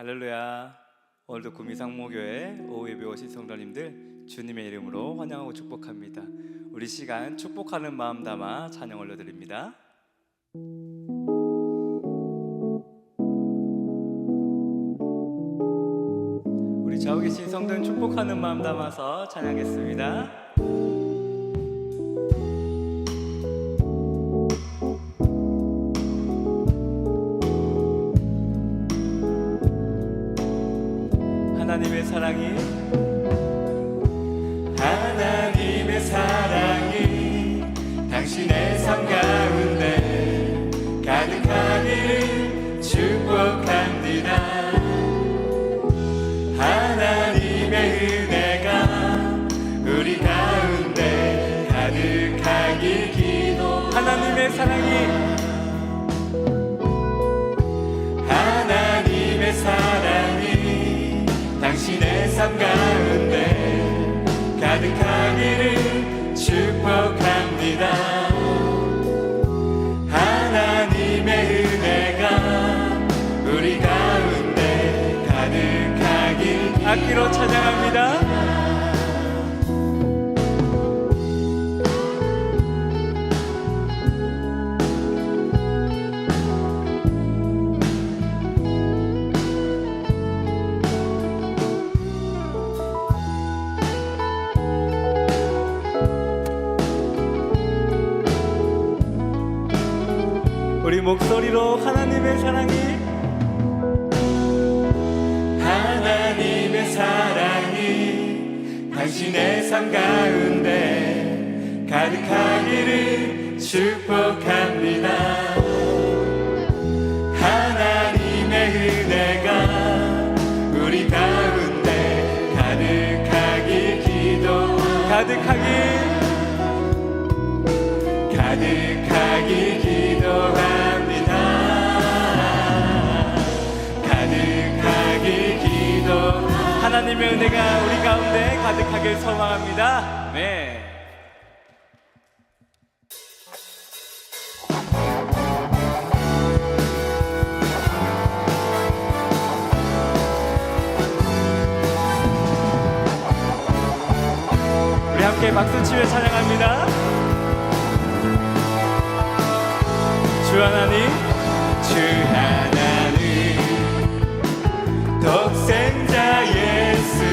할렐루야. 오늘도 구미상모교회 오후 예배 오신 성도님들 주님의 이름으로 환영하고 축복합니다. 우리 시간 축복하는 마음 담아 찬양 올려드립니다. 우리 좌우 계신 성도님 축복하는 마음 담아서 찬양하겠습니다. 하나님의 사랑이 당신의 삶 가운데 가득하기를 축복합니다. 하나님의 은혜가 우리 가운데 가득하길 기도. 하나님의 사랑이 당신의 삶 가운데 가득하기를 축복합니다. 하나님의 은혜가 우리 가운데 가득하길 악기로 찬양합니다. 우리 목소리로 하나님의 사랑이 당신의 삶 가운데 가득하기를 축복합니다. 하나님의 은혜가 우리 가운데 가득하길 기도. 가득하길 기도합니다. 가득하길 기도. 하나님의 은혜가 우리 가운데 가득하길 소망합니다. 네. 우리 함께 박수치며 찬양합니다. 주 하나님 독생자 예수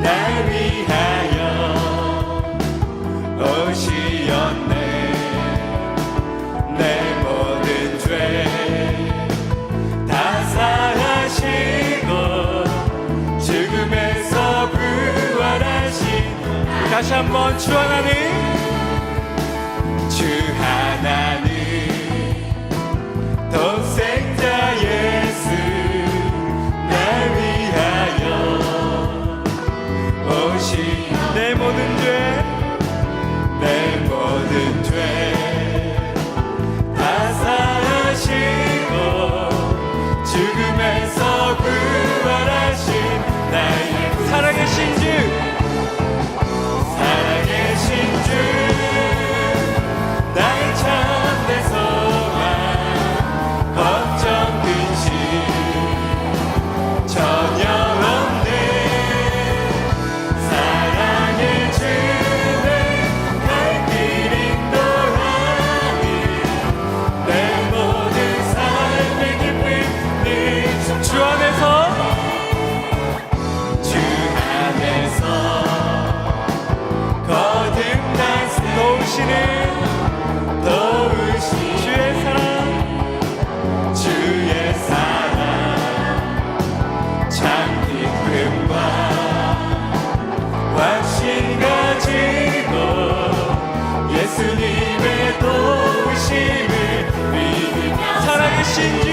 날 위하여 오시었네. 내 모든 죄 다 사하시고 죽음에서 부활하신. 다시 한번 주 하나님 독생자 예수 날 위하여 오신. 내 모든 죄 다 사하시고 죽음에서 부활하신 나의 살아계신 주 나의 참된 소망 걱정 근심 전혀 없는 사랑의 주를 갈 길 인도하니 내 모든 삶의 기쁨이 주 안에서 거듭난 도우시는 주의 사랑 참 기쁨과 확신 가지고 예수님의 도우심을 믿으며 살아계신 주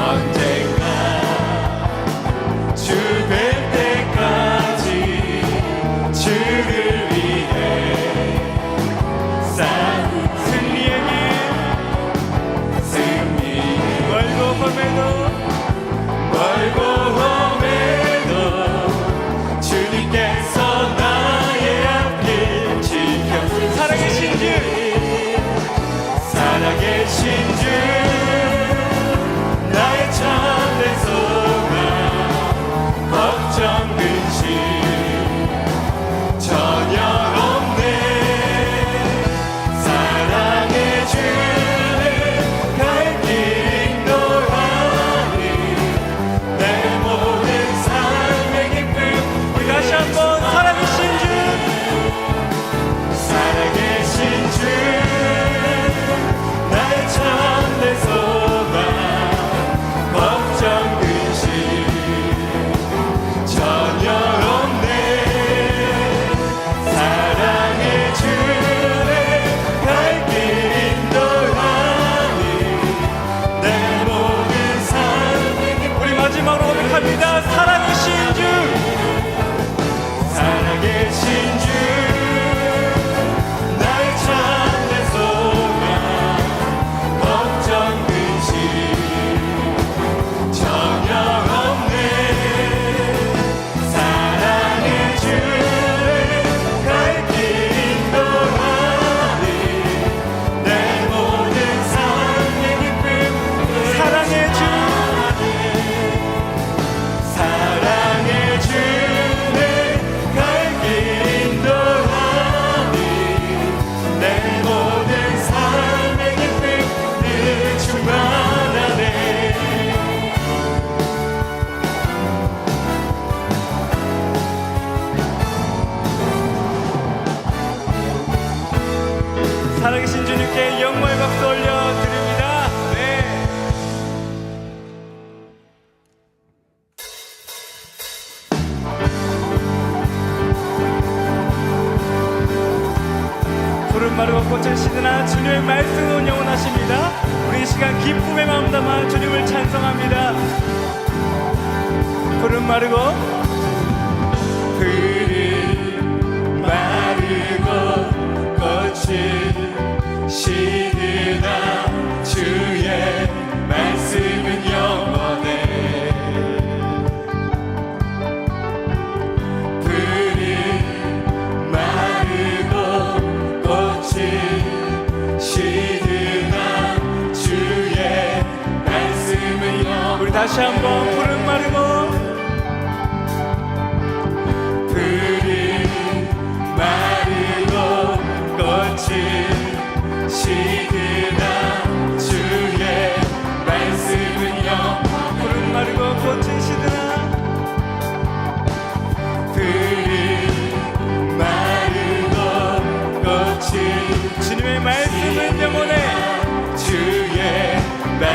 언젠가 주 뵐 때까지 주를 위해 싸운 승리의 길 멀고 험해도 주님께서 나의 앞길 지켜 살아계신 주 나의 참된 소망 걱정 근심 전혀 없네 사랑의 주는 갈 길 인도하니 내 모든 삶의 기쁨 우리 다시 한번 살아계신 주 나의 참된 소망 걱정 근심 전혀 없네 사랑의 주를 갈 길 인도하니 내 모든 삶의 기쁨 우리 마지막으로 고백합니다. 살아계신 주 나의 참된 소망 걱정 근심 전혀 없네 사랑의 주를 갈 길 인도하니 내 모든 삶의 기쁨 사랑의 주를 갈 길 인도하니 내 모든 삶의 기쁨 늘 충만하네 살아계신 주님께 영광의 박수 올려드립니다. 네. 푸른 마르고 꽃을 시드나 주님의 말씀은 영원하십니다. 우리 이 시간 기쁨의 마음 담아 주님을 찬송합니다. 푸른 마르고 꽃을 시드나 주의 말씀은 영원해 푸른 마르고 꽃을 시드나 주의 말씀은 영원해 우리 다시 한번 푸른 마르고 꽃을 시드나 주의 말씀은 영원해 푸른 마르고 꽃을 시드나 푸른 마르고 꽃을 주님의 말씀은 영원해 주의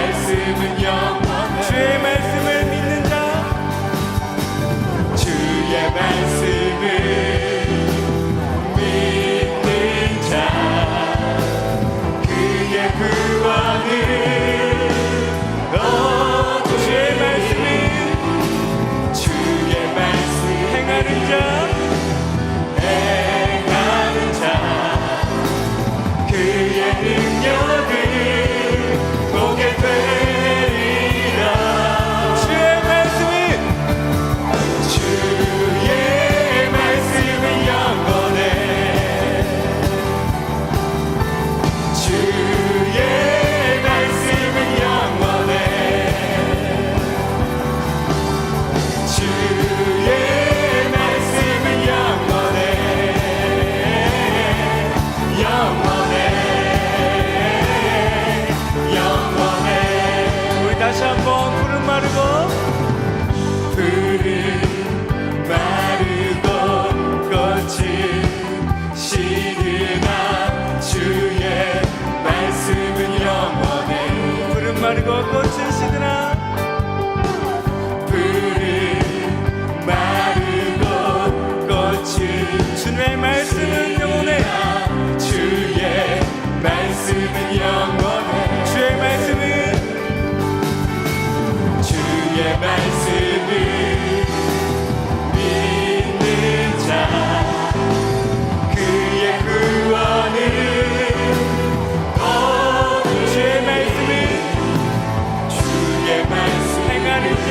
말씀은 영원해 주의 말씀을 믿는 자 주의 말씀을 말씀을 믿는 자 그의 구원을 주의 말씀을 행하는 자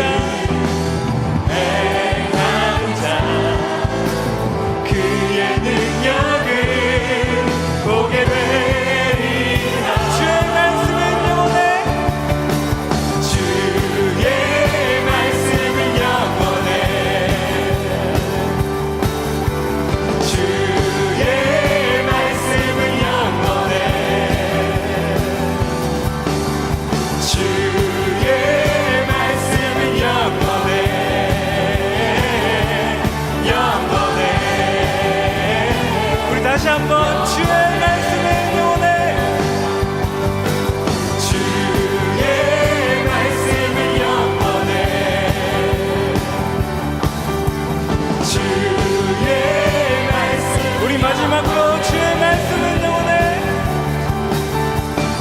그의 능력을 보게 되리라. 주의 말씀은 영원해. 주의 말씀은 영원해. 주의 말씀은 영원해. 주의 말씀은 영원해. 영원해. 우리 다시 한번 주의 말씀은 영원해. 주의 말씀은 영원해. 주의 말씀 우리 마지막으로 주의 말씀은 영원해.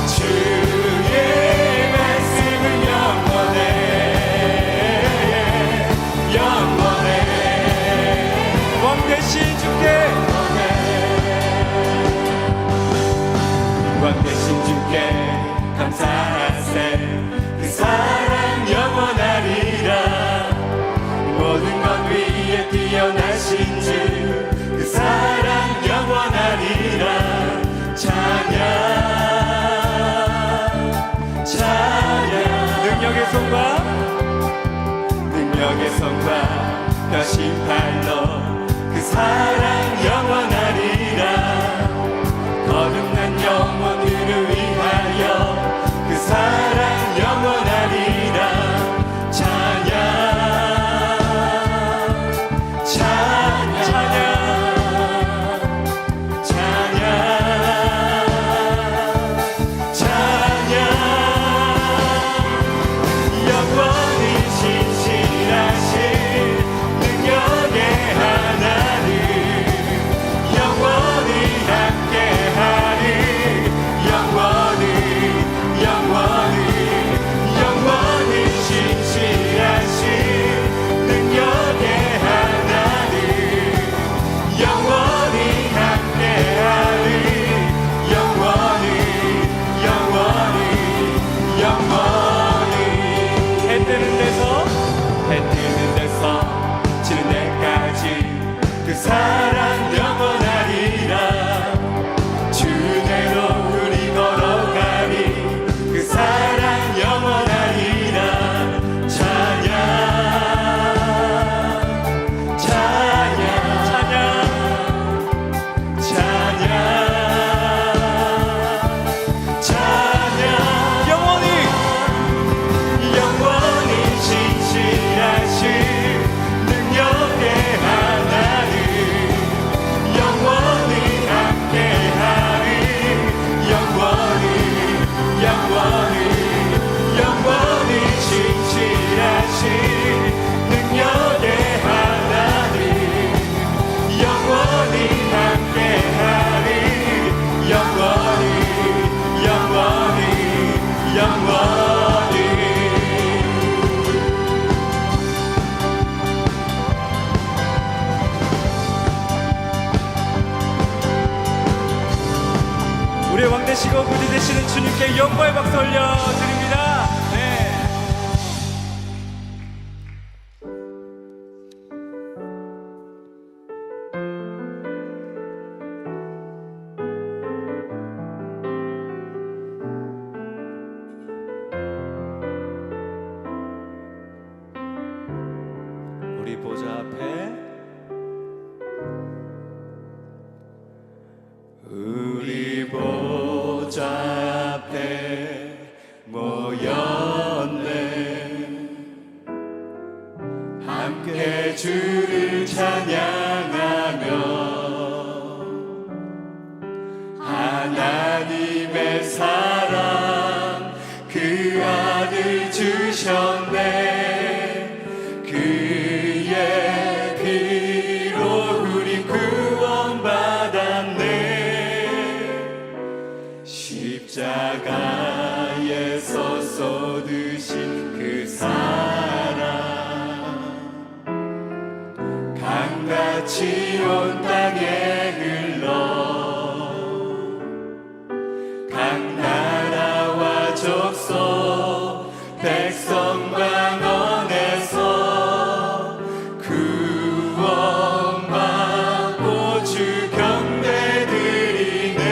주의 말씀은 영원해. 영원해. 왕 대신 주께 왕 대신 주께 감사하세. 그 사랑 영원하리라. 모든 것 위에 뛰어나신 주 그 사랑 영원하리라. 찬양 찬양 능력의 손과 펴신 팔로 그 사랑 영원하리라. 거듭난 영혼들을 위하여 그 사랑 영원하리라. 찬양 찬양 찬양 찬양 찬양 영원히 신실하신 능력의 하나님 영원히 함께하리. 영원히 영원히 영원히 신실하신 능력의 하나님 영원히 함께하리. 영원히 영원히 영원히 해 뜨는 데서 지는 데까지 그 사랑 영원하리라. 주대로 우리 걸어가리. 그 사랑 영원하리라. 찬양 찬양 찬양 찬양 찬양 영원히 영원히 신실하신 능력의 하나님 영원히 함께하리. 영원히 영원히 영원히 신실하신 능력의 하나님 영원히 함께하리. 영원히 영원히 영원히 우리의 왕 되시고 구주 되시는 주님께 영광의 박수 올려드립니다. 네. 우리 보좌 앞에 우리 보좌 앞에 모였네. 함께 주를 찬양하며 하나님의 사랑 그 아들 주셨네. 그의 피로 우리 구원받았네. 십자가에서 쏟으신 그 사랑 강같이 온 땅에 흘러 각 나라와 족속 백성 방언에서 구원받고 주 경배 드리네.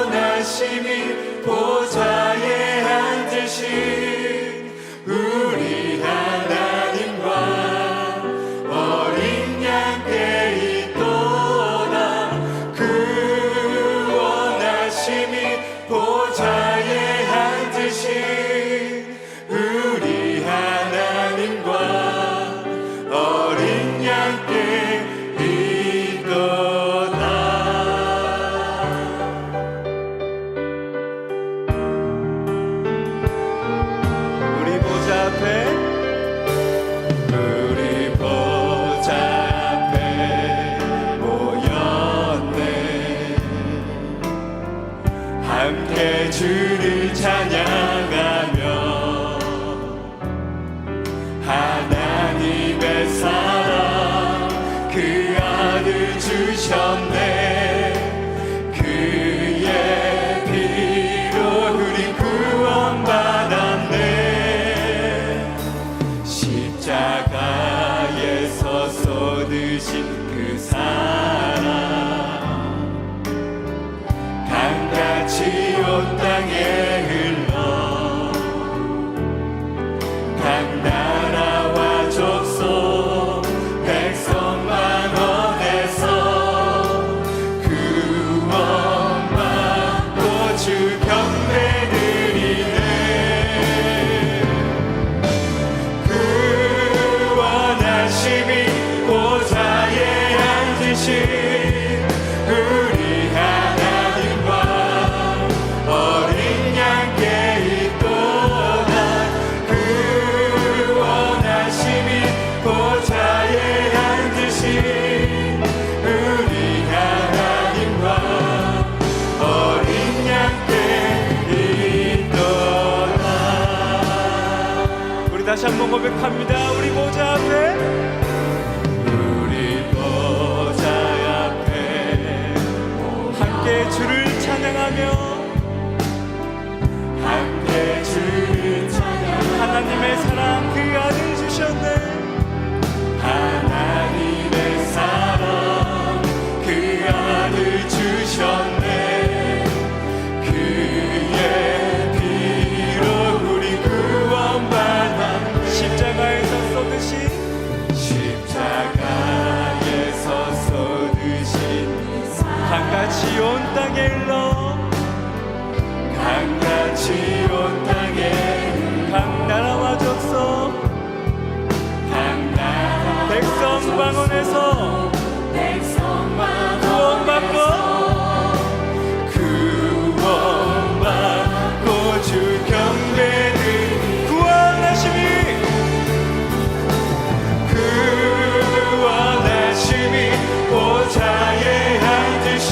구원하심이 보좌에 앉으신 우리 하나님과 어린 양께 있도다. 구원하심이 보좌에 앉으신 우리 하나님과 어린 양께 있도다. 우리 보좌 앞에 모였네. 함께 주를 찬양하며 하나님의 사랑 그 아들 주셨네. 그의 피로 우리 구원받았네. 십자가에서 쏟으신 그 사랑 강같이 온 땅에 흘러 각 나라와 족속 백성 만원에서 구원받고 주 경배 드리네. 구원하심이 보좌에 앉으신 우리 하나님과 어린 양께 있도다. 구원하심이 보좌에 앉으신 우리 하나님과 어린 양께 있도다. 우리 다시 한번 고백합니다. 우리 보좌 앞에 함께 주를 찬양하며 하나님의 사랑 그 아들 주셨네. 하나님의 사랑 그 아들 주셨네. 그의 피로 우리 구원받았네. 십자가에서 쏟으신 강같이 온 땅에 흘러 강같이 온 땅에 각 나라와 족속 백성 방언에서 구원받고 주 경배를 구원하심이 보좌에 앉으신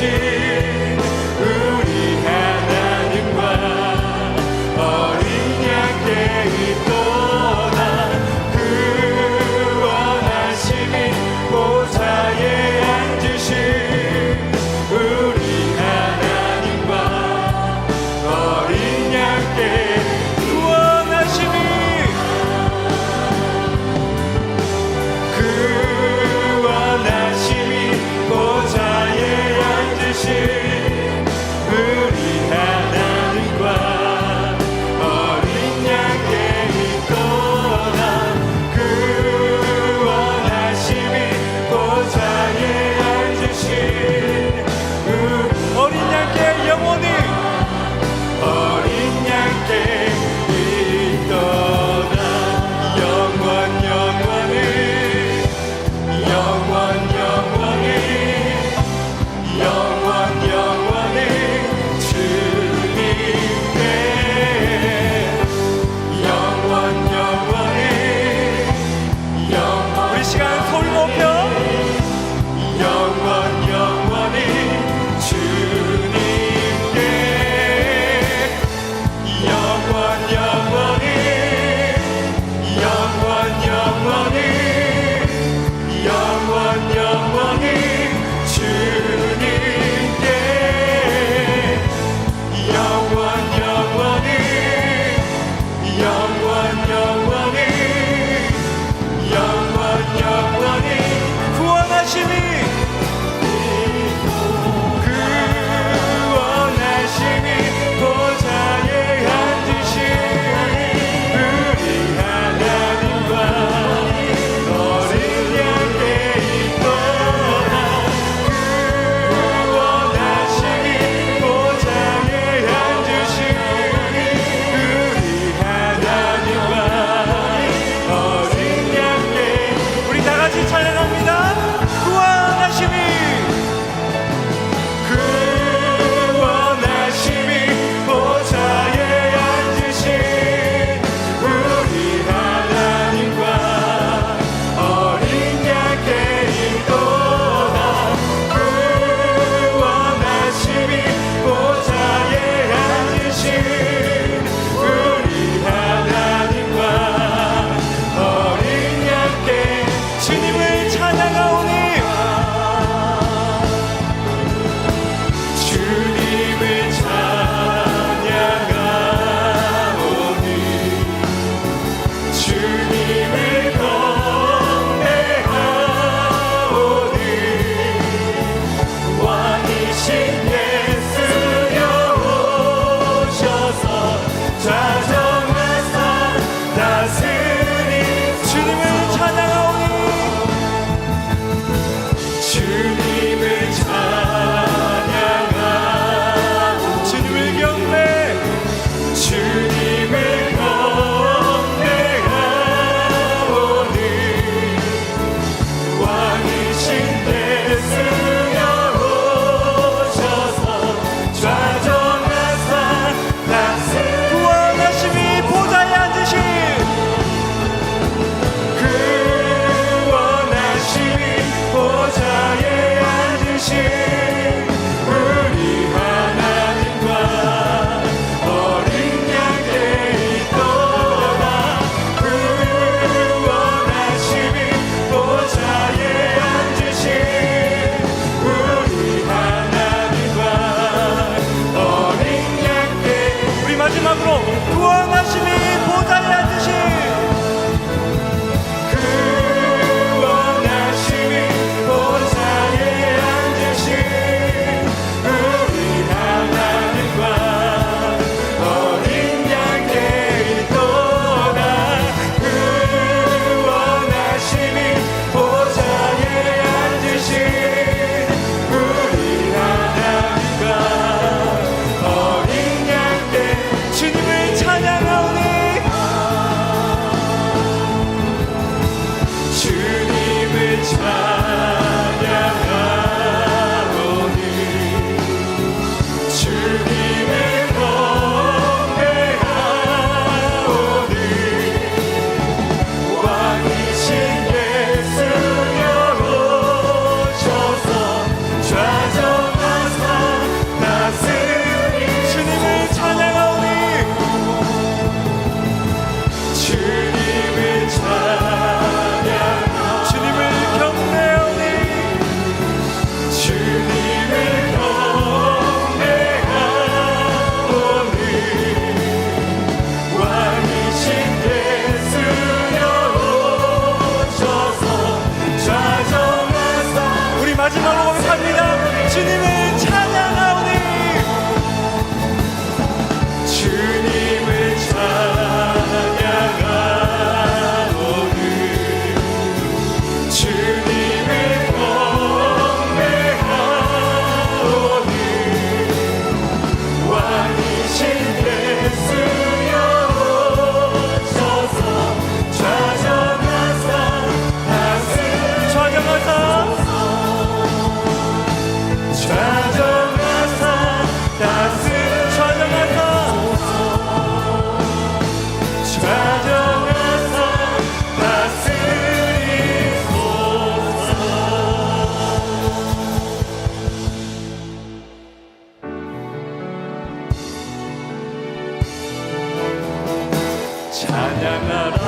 찬양하라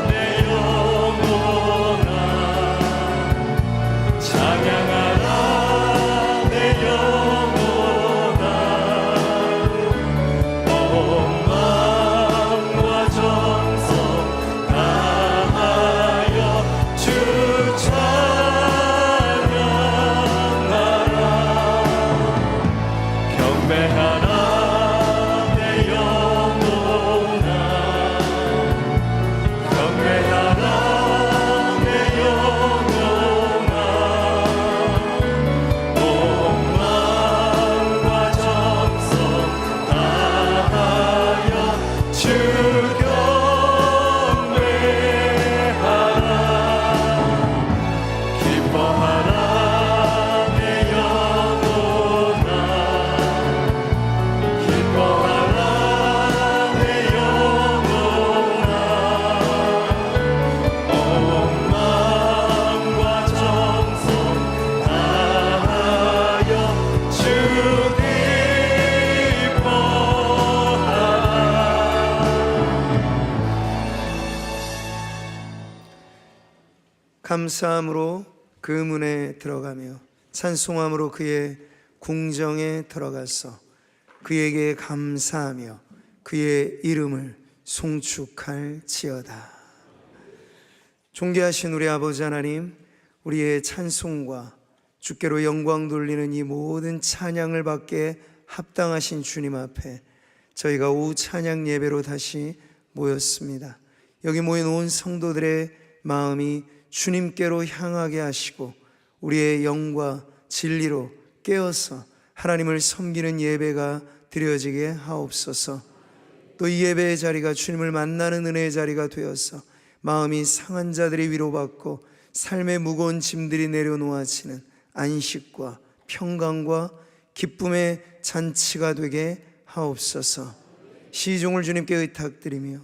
내 영혼아, 찬양하라 내 영혼아, 온 마음과 정성 다하여 주 찬양하라. 경배하라 내 영혼아, 경배하라 내 영혼아, 온 마음과 정성 다하여 주 경배하라. 기뻐하라 내 영혼아, 기뻐하라 내 영혼아, 온 마음과 정성 다하여 주 기뻐하라. 감사함으로 그 문에 들어가며 찬송함으로 그의 궁정에 들어가서 그에게 감사하며 그의 이름을 송축할지어다. 존귀하신 우리 아버지 하나님, 우리의 찬송과 주께로 영광 돌리는 이 모든 찬양을 받게 합당하신 주님 앞에 저희가 오후 찬양 예배로 다시 모였습니다. 여기 모인 온 성도들의 마음이 주님께로 향하게 하시고 우리의 영과 진리로 깨어서 하나님을 섬기는 예배가 드려지게 하옵소서. 또 이 예배의 자리가 주님을 만나는 은혜의 자리가 되어서 마음이 상한 자들이 위로받고 삶의 무거운 짐들이 내려놓아지는 안식과 평강과 기쁨의 잔치가 되게 하옵소서. 시종을 주님께 의탁드리며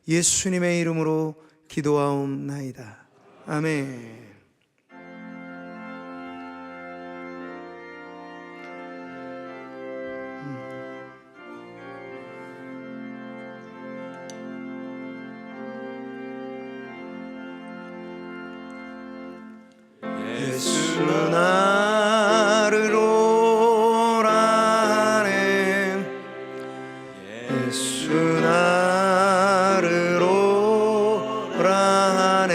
예수님의 이름으로 기도하옵나이다. 아멘. 예수 나를 오라네, 예수 나를 오라네.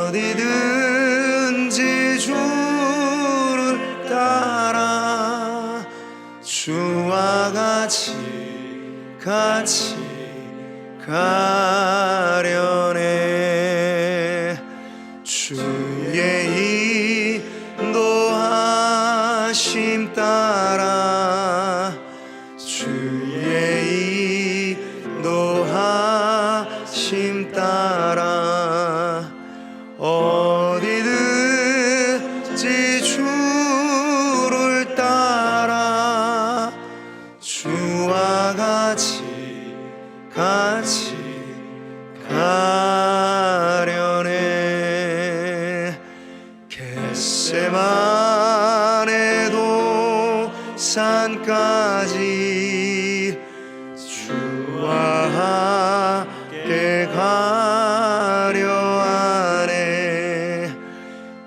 어디든지 주를 따라 주와 같이 가려네. 주의 인도하심 따라, 주의 인도하심 따라 어디든지 주를 따라 주와 같이 가려네. 겟세마네 도산까지 주와 함께 가려 하네.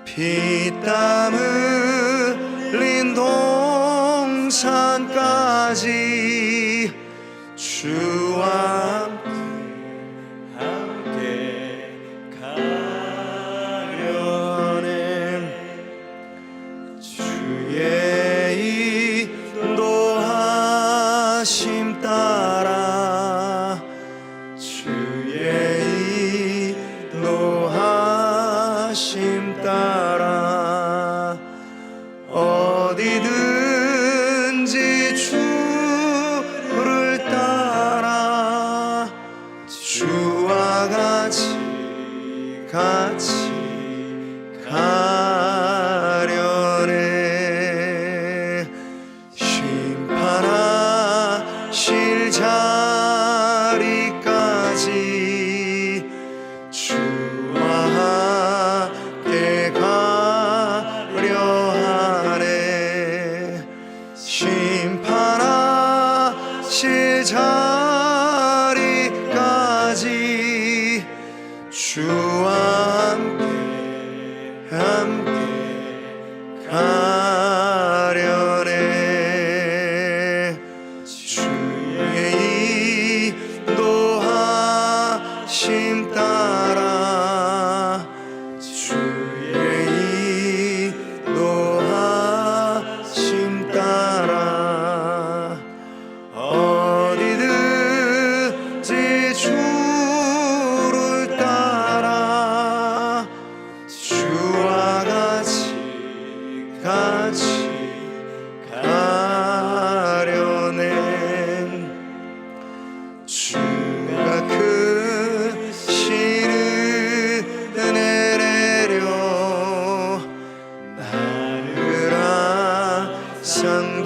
피땀 흘린 동산까지 주와 함께 가려네. 주의 인도하심 따라, 주의 인도하심 따라 어디든지 주를 따라 주와 같이 가려네. 심판하실 자리까지 주와 함께 가려 하네. 심판하실 자리까지 주와 함께 가려네. 주의 인도하심 따라 주의 인도하심 따라 어디든지 주를 따라 주와 같이 가려네. 주가 크신 은혜 내려 나를 항상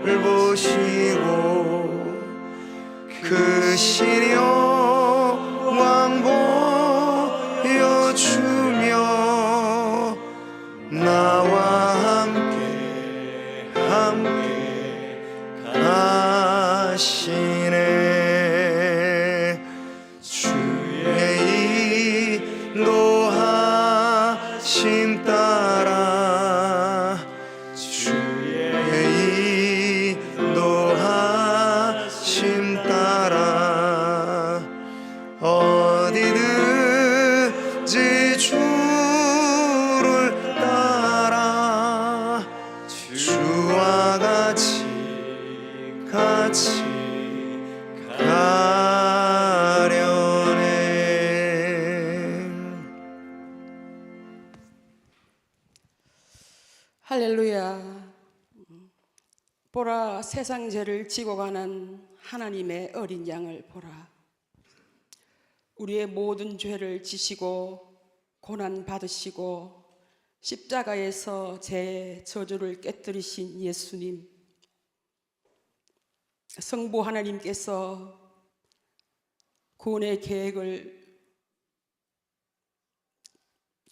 돌보시고 크신 영광 보여주며 나와 함께 가시네. 주의 인도하심 따라 주의 인도하심 따라 어디든지 주를 따라 주와 같이 가려네. 할렐루야. 보라, 세상 죄를 지고 가는 하나님의 어린 양을 보라. 우리의 모든 죄를 지시고 고난 받으시고 십자가에서 죄의 저주를 깨뜨리신 예수님, 성부 하나님께서 구원의 계획을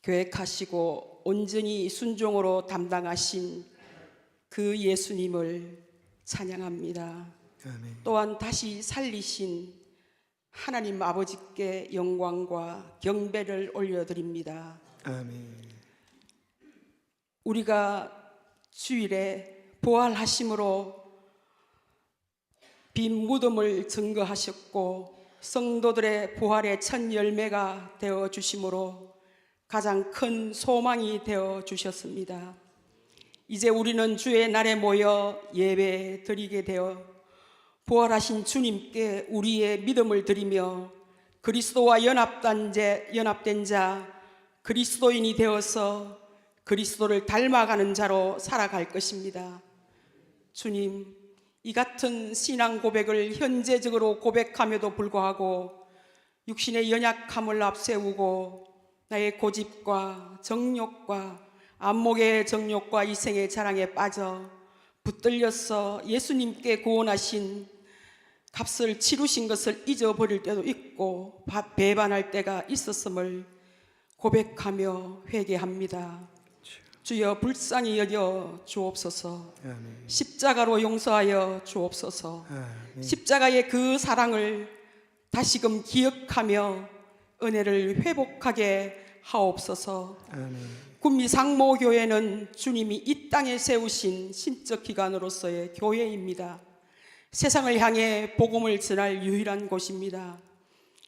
계획하시고 온전히 순종으로 담당하신 그 예수님을 찬양합니다. 아멘. 또한 다시 살리신 하나님 아버지께 영광과 경배를 올려드립니다. 아멘. 우리가 주일에 부활하심으로 빈 무덤을 증거하셨고 성도들의 부활의 첫 열매가 되어 주심으로 가장 큰 소망이 되어 주셨습니다. 이제 우리는 주의 날에 모여 예배 드리게 되어 부활하신 주님께 우리의 믿음을 드리며 그리스도와 연합된 자 그리스도인이 되어서 그리스도를 닮아가는 자로 살아갈 것입니다. 주님, 이 같은 신앙 고백을 현재적으로 고백함에도 불구하고 육신의 연약함을 앞세우고 나의 고집과 정욕과 안목의 정욕과 이생의 자랑에 빠져 붙들려서 예수님께 구원하신 값을 치르신 것을 잊어버릴 때도 있고 배반할 때가 있었음을 고백하며 회개합니다. 주여 불쌍히 여겨 주옵소서. 아멘. 십자가로 용서하여 주옵소서. 아멘. 십자가의 그 사랑을 다시금 기억하며 은혜를 회복하게 하옵소서. 아멘. 군미 상모교회는 주님이 이 땅에 세우신 신적 기관으로서의 교회입니다. 세상을 향해 복음을 전할 유일한 곳입니다.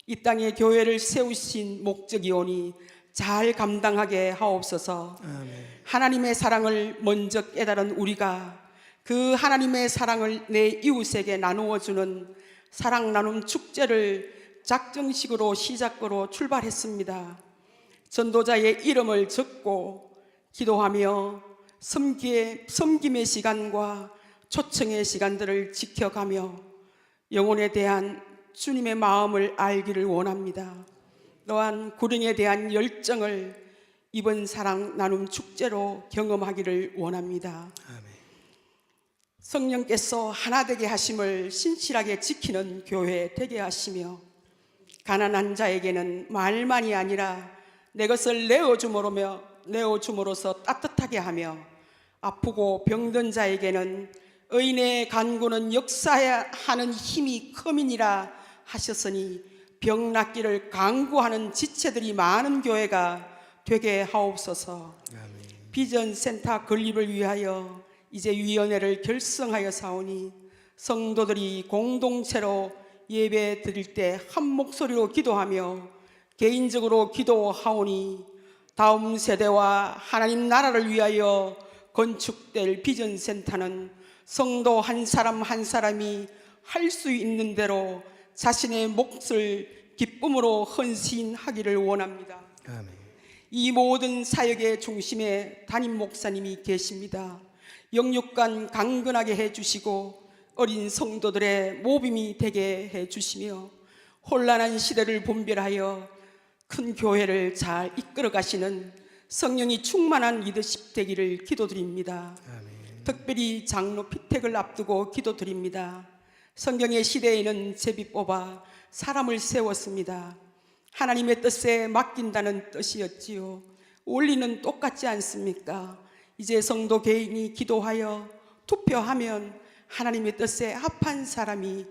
이 땅에 교회를 세우신 목적이오니 잘 감당하게 하옵소서. 아멘. 하나님의 사랑을 먼저 깨달은 우리가 그 하나님의 사랑을 내 이웃에게 나누어 주는 사랑 나눔 축제를 작정식으로 시작으로 출발했습니다. 전도자의 이름을 적고 기도하며 섬김의 시간과 초청의 시간들을 지켜가며 영혼에 대한 주님의 마음을 알기를 원합니다. 또한 구령에 대한 열정을 이번 사랑 나눔 축제로 경험하기를 원합니다. 아멘. 성령께서 하나 되게 하심을 신실하게 지키는 교회 되게 하시며 가난한 자에게는 말만이 아니라 내 것을 내어줌으로써 따뜻하게 하며 아프고 병든 자에게는 의인의 간구는 역사하는 힘이 크민이라 하셨으니 병 낫기를 강구하는 지체들이 많은 교회가 되게 하옵소서. 비전센터 건립을 위하여 이제 위원회를 결성하여 사오니 성도들이 공동체로 예배 드릴 때 한 목소리로 기도하며 개인적으로 기도하오니 다음 세대와 하나님 나라를 위하여 건축될 비전센터는 성도 한 사람 한 사람이 할 수 있는 대로 자신의 몫을 기쁨으로 헌신하기를 원합니다. 아멘. 이 모든 사역의 중심에 담임 목사님이 계십니다. 영육간 강건하게 해주시고 어린 성도들의 모범이 되게 해주시며 혼란한 시대를 분별하여 큰 교회를 잘 이끌어 가시는 성령이 충만한 리더십 되기를 기도드립니다. 아멘. 특별히 장로 피택을 앞두고 기도드립니다. 성경의 시대에는 제비 뽑아 사람을 세웠습니다. 하나님의 뜻에 맡긴다는 뜻이었지요. 원리는 똑같지 않습니까? 이제 성도 개인이 기도하여 투표하면 하나님의 뜻에 합한 사람이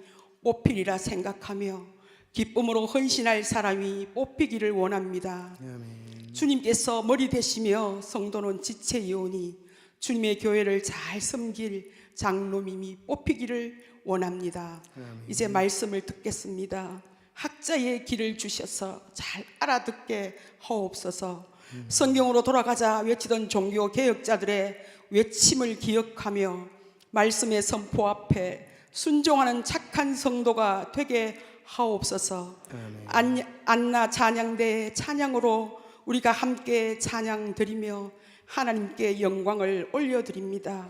뽑히리라 생각하며 기쁨으로 헌신할 사람이 뽑히기를 원합니다. 아멘. 주님께서 머리 되시며 성도는 지체이오니 주님의 교회를 잘 섬길 장로님이 뽑히기를 원합니다. 이제 말씀을 듣겠습니다. 학자의 길을 주셔서 잘 알아듣게 하옵소서. 성경으로 돌아가자 외치던 종교 개혁자들의 외침을 기억하며 말씀의 선포 앞에 순종하는 착한 성도가 되게 하옵소서. 안나 찬양대의 찬양으로 우리가 함께 찬양 드리며 하나님께 영광을 올려드립니다.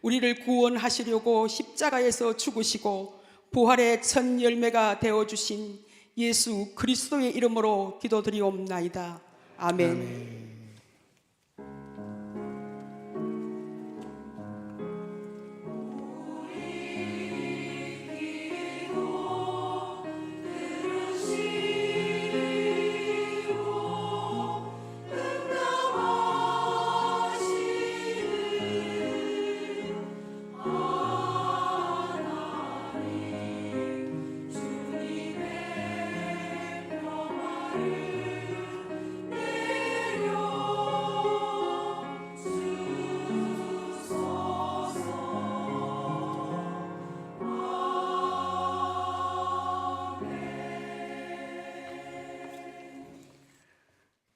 우리를 구원하시려고 십자가에서 죽으시고 부활의 첫 열매가 되어주신 예수 그리스도의 이름으로 기도드리옵나이다. 아멘.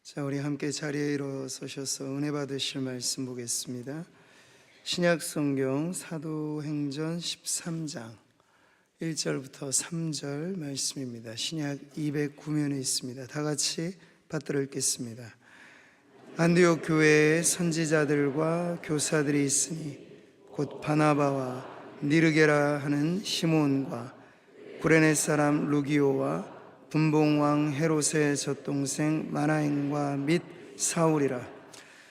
자, 우리 함께 자리에 일어서셔서 은혜 받으실 말씀 보겠습니다. 신약 성경 사도행전 13장 1절부터 3절 말씀입니다. 신약 209면에 있습니다. 다 같이 받들어 읽겠습니다. 안디옥 교회에 선지자들과 교사들이 있으니 곧 바나바와 니르게라 하는 시몬과 구레네 사람 루기오와 분봉왕 헤롯의 젖동생 마나행과 및 사울이라.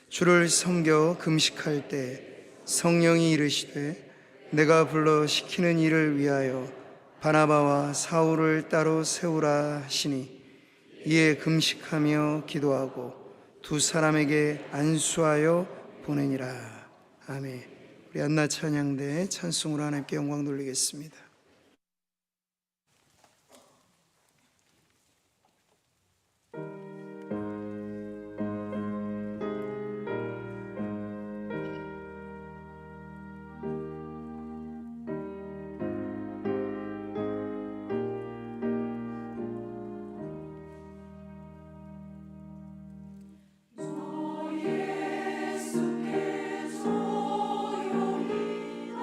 주를 섬겨 금식할 때 성령이 이르시되 내가 불러 시키는 일을 위하여 바나바와 사울을 따로 세우라 하시니 이에 금식하며 기도하고 두 사람에게 안수하여 보내니라. 아멘. 우리 안나 찬양대 찬송으로 하나님께 영광 돌리겠습니다. 예수께 소용이 나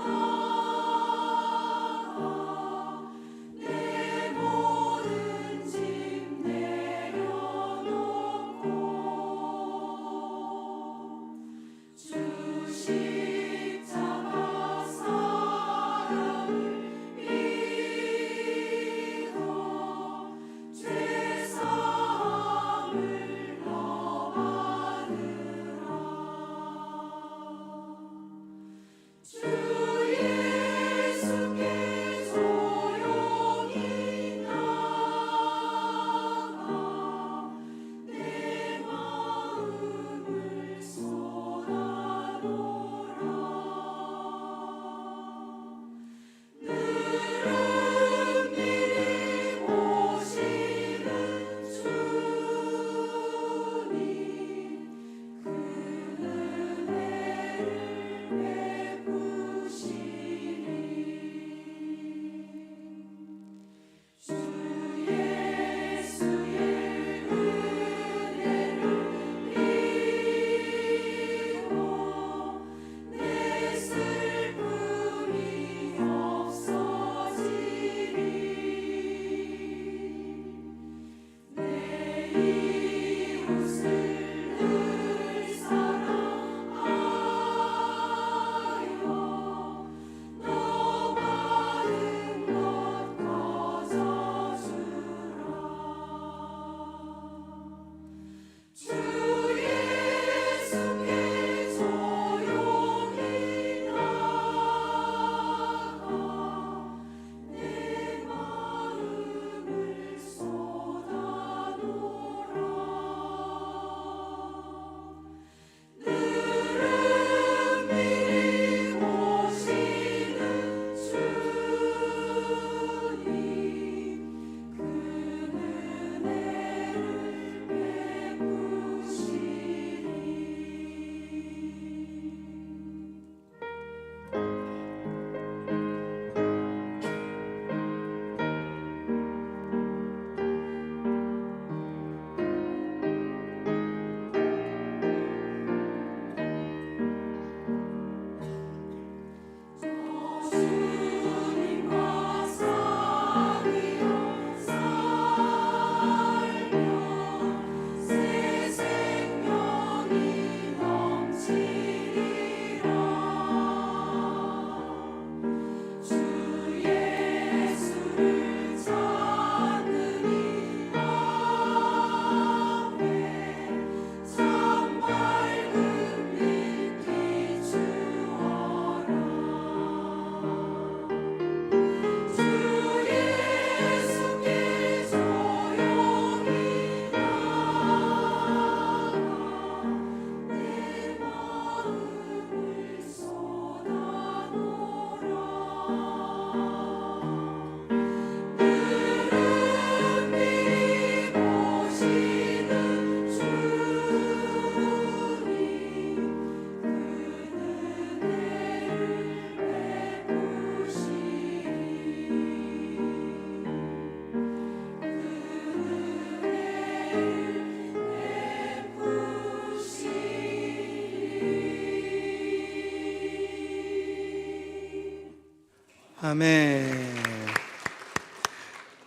아멘.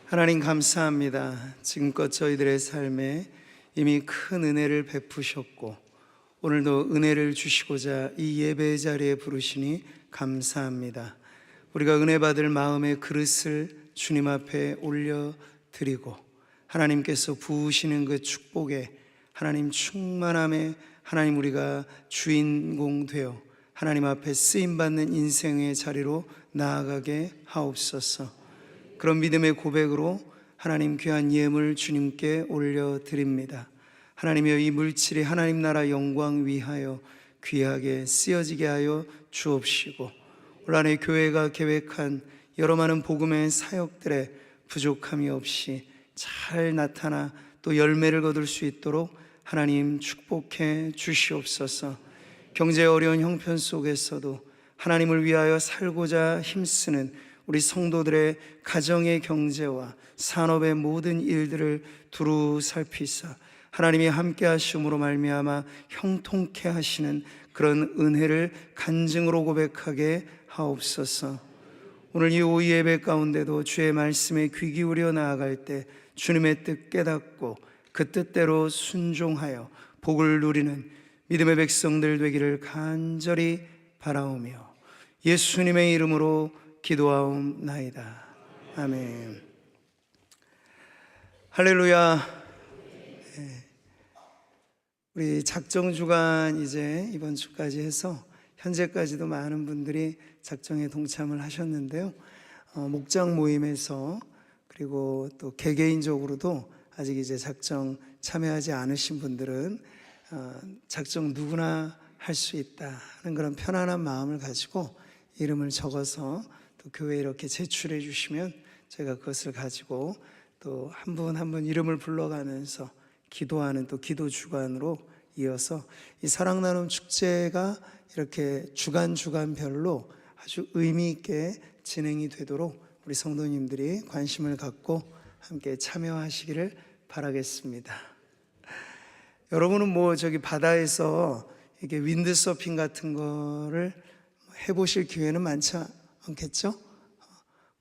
하나님 감사합니다. 지금껏 저희들의 삶에 이미 큰 은혜를 베푸셨고 오늘도 은혜를 주시고자 이 예배 자리에 부르시니 감사합니다. 우리가 은혜 받을 마음의 그릇을 주님 앞에 올려드리고 하나님께서 부으시는 그 축복에 하나님 충만함에 하나님 우리가 주인공 되어 하나님 앞에 쓰임받는 인생의 자리로 나아가게 하옵소서. 그런 믿음의 고백으로 하나님 귀한 예물 주님께 올려드립니다. 하나님이여, 이 물질이 하나님 나라 영광 위하여 귀하게 쓰여지게 하여 주옵시고 올 한해 교회가 계획한 여러 많은 복음의 사역들에 부족함이 없이 잘 나타나 또 열매를 거둘 수 있도록 하나님 축복해 주시옵소서. 경제 어려운 형편 속에서도 하나님을 위하여 살고자 힘쓰는 우리 성도들의 가정의 경제와 산업의 모든 일들을 두루 살피사 하나님이 함께 하심으로 말미암아 형통케 하시는 그런 은혜를 간증으로 고백하게 하옵소서. 오늘 이 오후 예배 가운데도 주의 말씀에 귀 기울여 나아갈 때 주님의 뜻 깨닫고 그 뜻대로 순종하여 복을 누리는 믿음의 백성들 되기를 간절히 바라오며 예수님의 이름으로 기도하옵나이다. 아멘. 할렐루야. 우리 작정 주간 이제 이번 주까지 해서 현재까지도 많은 분들이 작정에 동참을 하셨는데요. 목장 모임에서 그리고 또 개개인적으로도 아직 이제 작정 참여하지 않으신 분들은 작정 누구나 할 수 있다 하는 그런 편안한 마음을 가지고 이름을 적어서 또 교회에 이렇게 제출해 주시면 제가 그것을 가지고 또 한 분 한 분 이름을 불러가면서 기도하는 또 기도 주간으로 이어서 이 사랑 나눔 축제가 이렇게 주간별로 아주 의미 있게 진행이 되도록 우리 성도님들이 관심을 갖고 함께 참여하시기를 바라겠습니다. 여러분은 뭐 저기 바다에서 이게 윈드서핑 같은 거를 해보실 기회는 많지 않겠죠?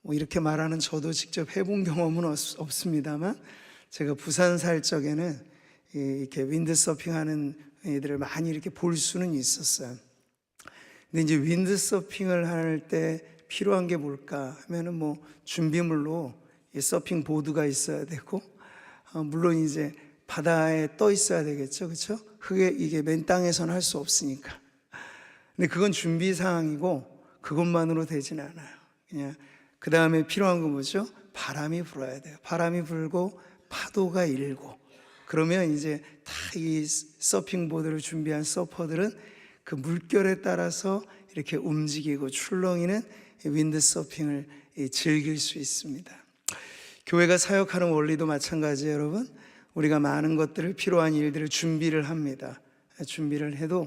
뭐 이렇게 말하는 저도 직접 해본 경험은 없습니다만 제가 부산 살 적에는 이렇게 윈드서핑 하는 애들을 많이 이렇게 볼 수는 있었어요. 근데 이제 윈드서핑을 할 때 필요한 게 뭘까 하면은 뭐 준비물로 서핑 보드가 있어야 되고 물론 이제 바다에 떠 있어야 되겠죠, 그렇죠? 그게 이게 맨 땅에서는 할 수 없으니까. 근데 그건 준비 사항이고 그것만으로 되진 않아요. 그냥 그 다음에 필요한 건 뭐죠? 바람이 불어야 돼요. 바람이 불고 파도가 일고 그러면 이제 다 이 서핑 보드를 준비한 서퍼들은 그 물결에 따라서 이렇게 움직이고 출렁이는 윈드 서핑을 즐길 수 있습니다. 교회가 사역하는 원리도 마찬가지예요, 여러분. 우리가 많은 것들을 필요한 일들을 준비를 합니다. 준비를 해도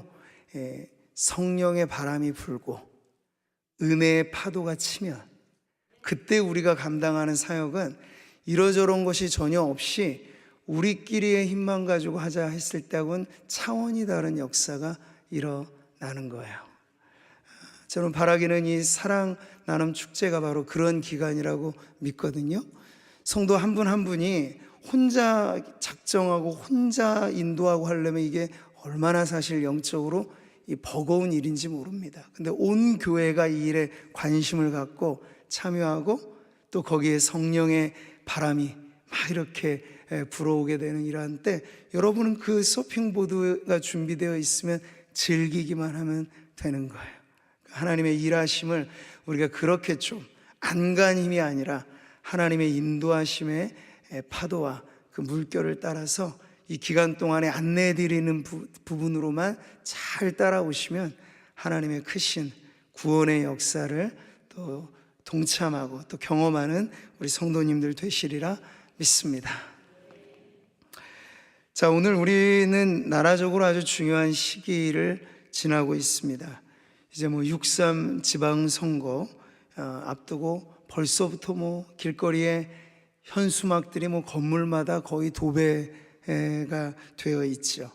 성령의 바람이 불고 은혜의 파도가 치면 그때 우리가 감당하는 사역은 이러저런 것이 전혀 없이 우리끼리의 힘만 가지고 하자 했을 때하고는 차원이 다른 역사가 일어나는 거예요. 저는 바라기는 이 사랑 나눔 축제가 바로 그런 기간이라고 믿거든요. 성도 한 분 한 분이 혼자 작정하고 혼자 인도하고 하려면 이게 얼마나 사실 영적으로 이 버거운 일인지 모릅니다. 근데 온 교회가 이 일에 관심을 갖고 참여하고 또 거기에 성령의 바람이 막 이렇게 불어오게 되는 이러한 때 여러분은 그 서핑보드가 준비되어 있으면 즐기기만 하면 되는 거예요. 하나님의 일하심을 우리가 그렇게 좀 안간힘이 아니라 하나님의 인도하심의 파도와 그 물결을 따라서 이 기간 동안에 안내해드리는 부분으로만 잘 따라오시면 하나님의 크신 구원의 역사를 또 동참하고 또 경험하는 우리 성도님들 되시리라 믿습니다. 자, 오늘 우리는 나라적으로 아주 중요한 시기를 지나고 있습니다. 이제 뭐 6.3 지방선거 앞두고 벌써부터 뭐 길거리에 현수막들이 뭐 건물마다 거의 도배가 되어 있죠.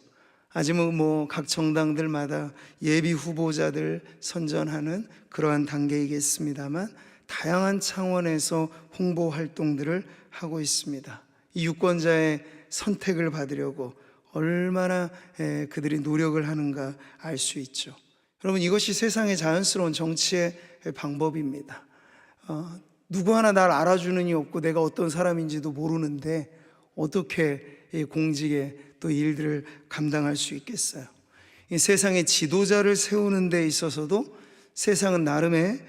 아직 뭐 각 정당들마다 예비 후보자들 선전하는 그러한 단계이겠습니다만 다양한 차원에서 홍보 활동들을 하고 있습니다. 이 유권자의 선택을 받으려고 얼마나 그들이 노력을 하는가 알 수 있죠. 여러분, 이것이 세상의 자연스러운 정치의 방법입니다. 누구 하나 날 알아주는 이 없고 내가 어떤 사람인지도 모르는데 어떻게 공직에 또 일들을 감당할 수 있겠어요? 이 세상의 지도자를 세우는 데 있어서도 세상은 나름의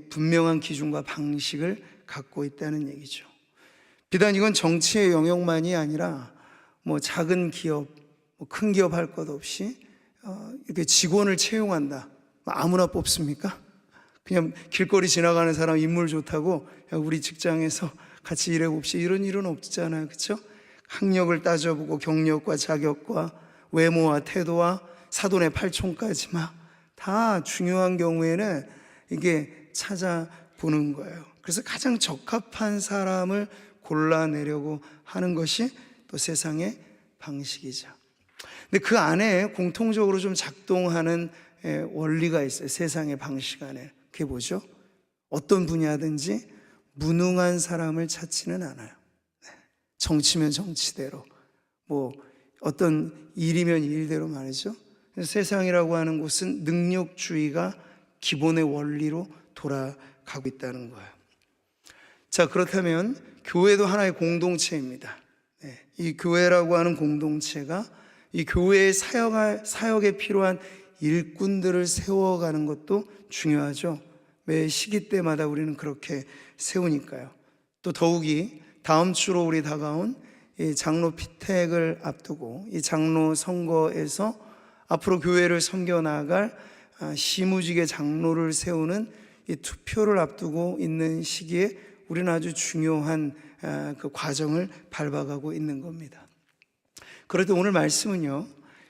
분명한 기준과 방식을 갖고 있다는 얘기죠. 비단 이건 정치의 영역만이 아니라 뭐 작은 기업, 큰 기업 할 것 없이 이렇게 직원을 채용한다. 아무나 뽑습니까? 그냥 길거리 지나가는 사람 인물 좋다고 야, 우리 직장에서 같이 일해봅시다. 이런 일은 없잖아요. 그렇죠? 학력을 따져보고 경력과 자격과 외모와 태도와 사돈의 팔촌까지 막 다 중요한 경우에는 이게 찾아보는 거예요. 그래서 가장 적합한 사람을 골라내려고 하는 것이 또 세상의 방식이죠. 근데 그 안에 공통적으로 좀 작동하는 원리가 있어요. 세상의 방식 안에. 그게 뭐죠? 어떤 분야든지 무능한 사람을 찾지는 않아요. 정치면 정치대로, 뭐 어떤 일이면 일대로 말이죠. 세상이라고 하는 곳은 능력주의가 기본의 원리로 돌아가고 있다는 거예요. 자, 그렇다면 교회도 하나의 공동체입니다. 이 교회라고 하는 공동체가 이 교회의 사역에 필요한 일꾼들을 세워가는 것도 중요하죠. 매 시기 때마다 우리는 그렇게 세우니까요. 또 더욱이 다음 주로 우리 다가온 이 장로 피택을 앞두고 이 장로 선거에서 앞으로 교회를 섬겨나갈 시무직의 장로를 세우는 이 투표를 앞두고 있는 시기에 우리는 아주 중요한 그 과정을 밟아가고 있는 겁니다. 그럴 때 오늘 말씀은요,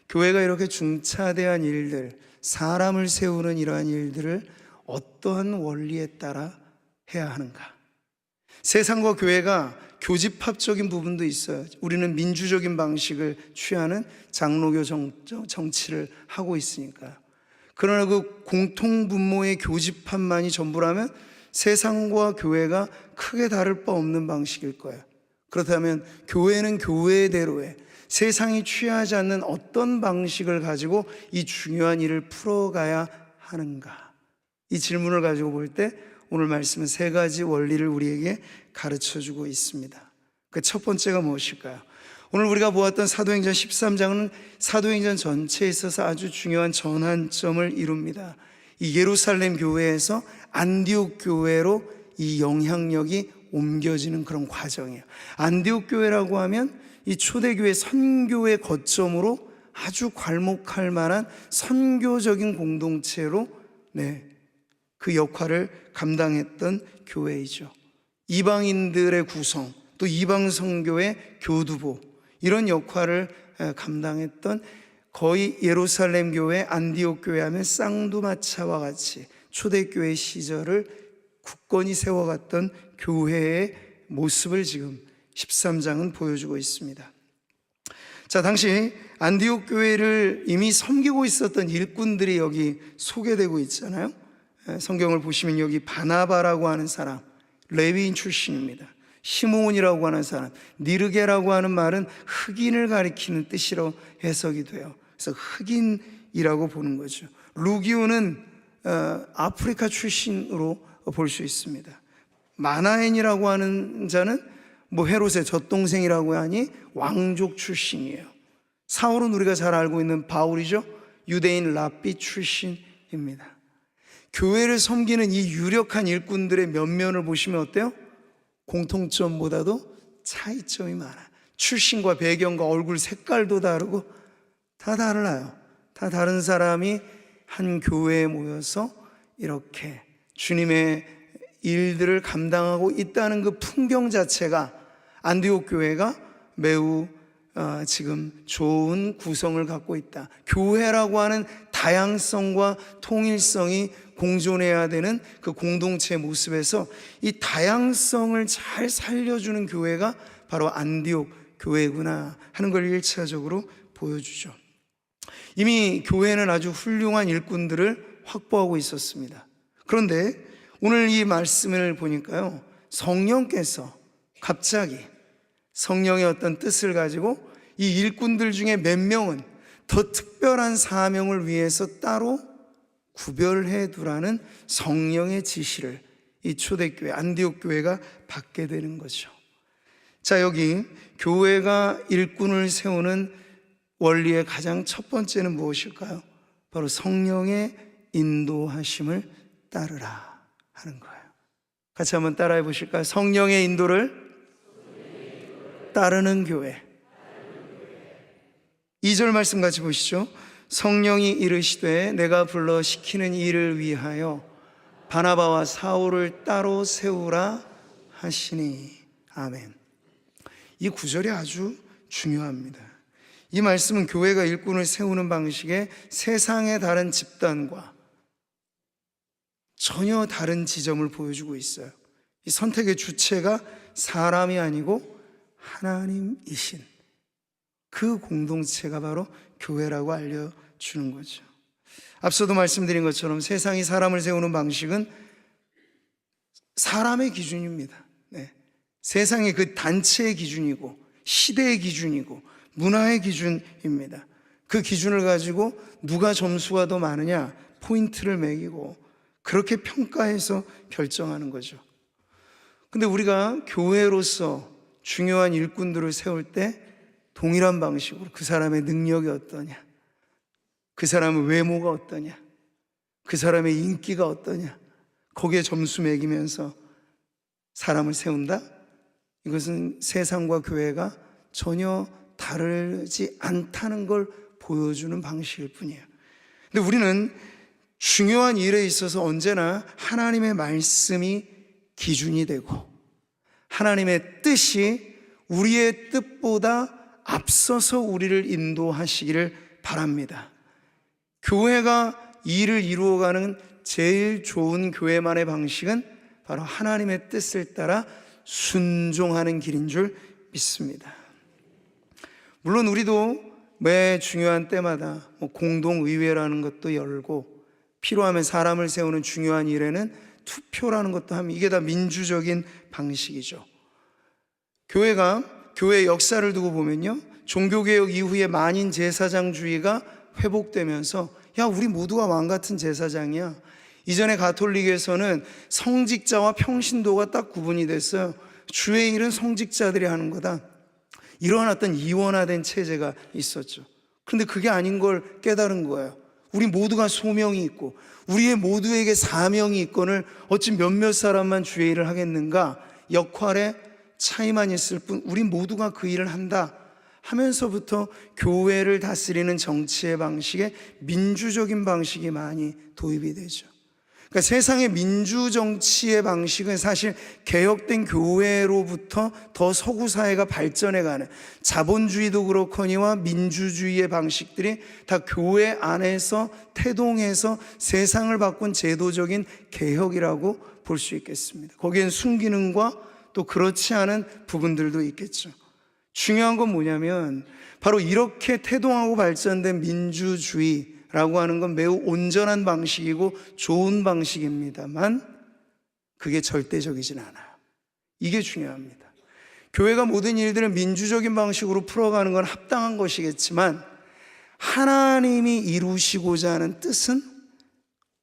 교회가 이렇게 중차대한 일들, 사람을 세우는 이러한 일들을 어떠한 원리에 따라 해야 하는가? 세상과 교회가 교집합적인 부분도 있어요. 우리는 민주적인 방식을 취하는 장로교 정치를 하고 있으니까요. 그러나 그 공통분모의 교집합만이 전부라면 세상과 교회가 크게 다를 바 없는 방식일 거예요. 그렇다면 교회는 교회대로의 세상이 취하지 않는 어떤 방식을 가지고 이 중요한 일을 풀어가야 하는가? 이 질문을 가지고 볼 때 오늘 말씀은 세 가지 원리를 우리에게 가르쳐주고 있습니다. 그 첫 번째가 무엇일까요? 오늘 우리가 보았던 사도행전 13장은 사도행전 전체에 있어서 아주 중요한 전환점을 이룹니다. 이 예루살렘 교회에서 안디옥 교회로 이 영향력이 옮겨지는 그런 과정이에요. 안디옥 교회라고 하면 이 초대교회 선교의 거점으로 아주 괄목할 만한 선교적인 공동체로 그 역할을 감당했던 교회이죠. 이방인들의 구성, 또 이방 선교의 교두보, 이런 역할을 감당했던 거의 예루살렘 교회, 안디옥 교회 하면 쌍두마차와 같이 초대교회 시절을 굳건히 세워갔던 교회의 모습을 지금 13장은 보여주고 있습니다. 자, 당시 안디옥 교회를 이미 섬기고 있었던 일꾼들이 여기 소개되고 있잖아요. 성경을 보시면 여기 바나바라고 하는 사람, 레위인 출신입니다. 시므온이라고 하는 사람, 니르게라고 하는 말은 흑인을 가리키는 뜻으로 해석이 돼요. 그래서 흑인이라고 보는 거죠. 루기오는 아프리카 출신으로 볼 수 있습니다. 마나엔이라고 하는 자는 뭐 헤롯의 젖동생이라고 하니 왕족 출신이에요. 사울은 우리가 잘 알고 있는 바울이죠. 유대인 랍비 출신입니다. 교회를 섬기는 이 유력한 일꾼들의 면면을 보시면 어때요? 공통점보다도 차이점이 많아요. 출신과 배경과 얼굴 색깔도 다르고 다 달라요. 다 다른 사람이 한 교회에 모여서 이렇게 주님의 일들을 감당하고 있다는 그 풍경 자체가 안디옥 교회가 매우 지금 좋은 구성을 갖고 있다. 교회라고 하는 다양성과 통일성이 공존해야 되는 그 공동체 모습에서 이 다양성을 잘 살려주는 교회가 바로 안디옥 교회구나 하는 걸 1차적으로 보여주죠. 이미 교회는 아주 훌륭한 일꾼들을 확보하고 있었습니다. 그런데 오늘 이 말씀을 보니까요, 성령께서 갑자기 성령의 어떤 뜻을 가지고 이 일꾼들 중에 몇 명은 더 특별한 사명을 위해서 따로 구별해 두라는 성령의 지시를 이 초대교회 안디옥 교회가 받게 되는 거죠. 자, 여기 교회가 일꾼을 세우는 원리의 가장 첫 번째는 무엇일까요? 바로 성령의 인도하심을 따르라 하는 거예요. 같이 한번 따라해 보실까요? 성령의 인도를 따르는 교회. 2절 말씀 같이 보시죠. 성령이 이르시되 내가 불러 시키는 일을 위하여 바나바와 사울을 따로 세우라 하시니. 아멘. 이 구절이 아주 중요합니다. 이 말씀은 교회가 일꾼을 세우는 방식에 세상의 다른 집단과 전혀 다른 지점을 보여주고 있어요. 이 선택의 주체가 사람이 아니고 하나님이신 그 공동체가 바로 교회라고 알려주는 거죠. 앞서도 말씀드린 것처럼 세상이 사람을 세우는 방식은 사람의 기준입니다. 네. 세상의 그 단체의 기준이고 시대의 기준이고 문화의 기준입니다. 그 기준을 가지고 누가 점수가 더 많으냐 포인트를 매기고 그렇게 평가해서 결정하는 거죠. 근데 우리가 교회로서 중요한 일꾼들을 세울 때 동일한 방식으로 그 사람의 능력이 어떠냐, 그 사람의 외모가 어떠냐, 그 사람의 인기가 어떠냐, 거기에 점수 매기면서 사람을 세운다? 이것은 세상과 교회가 전혀 다르지 않다는 걸 보여주는 방식일 뿐이에요. 근데 우리는 중요한 일에 있어서 언제나 하나님의 말씀이 기준이 되고 하나님의 뜻이 우리의 뜻보다 앞서서 우리를 인도하시기를 바랍니다. 교회가 일을 이루어가는 제일 좋은 교회만의 방식은 바로 하나님의 뜻을 따라 순종하는 길인 줄 믿습니다. 물론 우리도 매 중요한 때마다 공동의회라는 것도 열고 필요하면 사람을 세우는 중요한 일에는 투표라는 것도 하면 이게 다 민주적인 방식이죠. 교회 역사를 두고 보면요, 종교개혁 이후에 만인 제사장주의가 회복되면서 야, 우리 모두가 왕 같은 제사장이야. 이전에 가톨릭에서는 성직자와 평신도가 딱 구분이 됐어요. 주의 일은 성직자들이 하는 거다. 이런 어떤 이원화된 체제가 있었죠. 그런데 그게 아닌 걸 깨달은 거예요. 우리 모두가 소명이 있고 우리의 모두에게 사명이 있거늘 어찌 몇몇 사람만 주의 일을 하겠는가, 역할에 차이만 있을 뿐 우리 모두가 그 일을 한다 하면서부터 교회를 다스리는 정치의 방식에 민주적인 방식이 많이 도입이 되죠. 그러니까 세상의 민주정치의 방식은 사실 개혁된 교회로부터 더 서구 사회가 발전해가는 자본주의도 그렇거니와 민주주의의 방식들이 다 교회 안에서 태동해서 세상을 바꾼 제도적인 개혁이라고 볼 수 있겠습니다. 거기엔 순기능과 또 그렇지 않은 부분들도 있겠죠. 중요한 건 뭐냐면 바로 이렇게 태동하고 발전된 민주주의라고 하는 건 매우 온전한 방식이고 좋은 방식입니다만 그게 절대적이진 않아요. 이게 중요합니다. 교회가 모든 일들을 민주적인 방식으로 풀어가는 건 합당한 것이겠지만 하나님이 이루시고자 하는 뜻은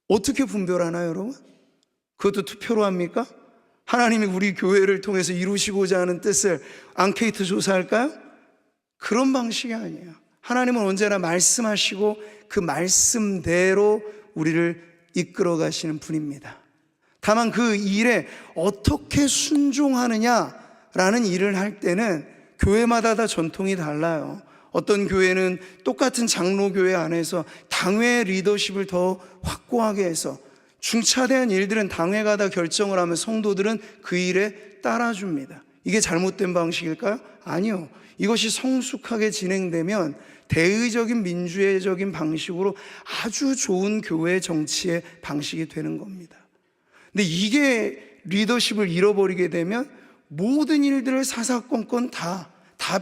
어떻게 분별하나요, 여러분? 그것도 투표로 합니까? 하나님이 우리 교회를 통해서 이루시고자 하는 뜻을 앙케이트 조사할까요? 그런 방식이 아니에요. 하나님은 언제나 말씀하시고 그 말씀대로 우리를 이끌어 가시는 분입니다. 다만 그 일에 어떻게 순종하느냐라는 일을 할 때는 교회마다 다 전통이 달라요. 어떤 교회는 똑같은 장로교회 안에서 당회 리더십을 더 확고하게 해서 중차대한 일들은 당회가 다 결정을 하면 성도들은 그 일에 따라줍니다. 이게 잘못된 방식일까요? 아니요. 이것이 성숙하게 진행되면 대의적인 민주회적인 방식으로 아주 좋은 교회 정치의 방식이 되는 겁니다. 근데 이게 리더십을 잃어버리게 되면 모든 일들을 사사건건 다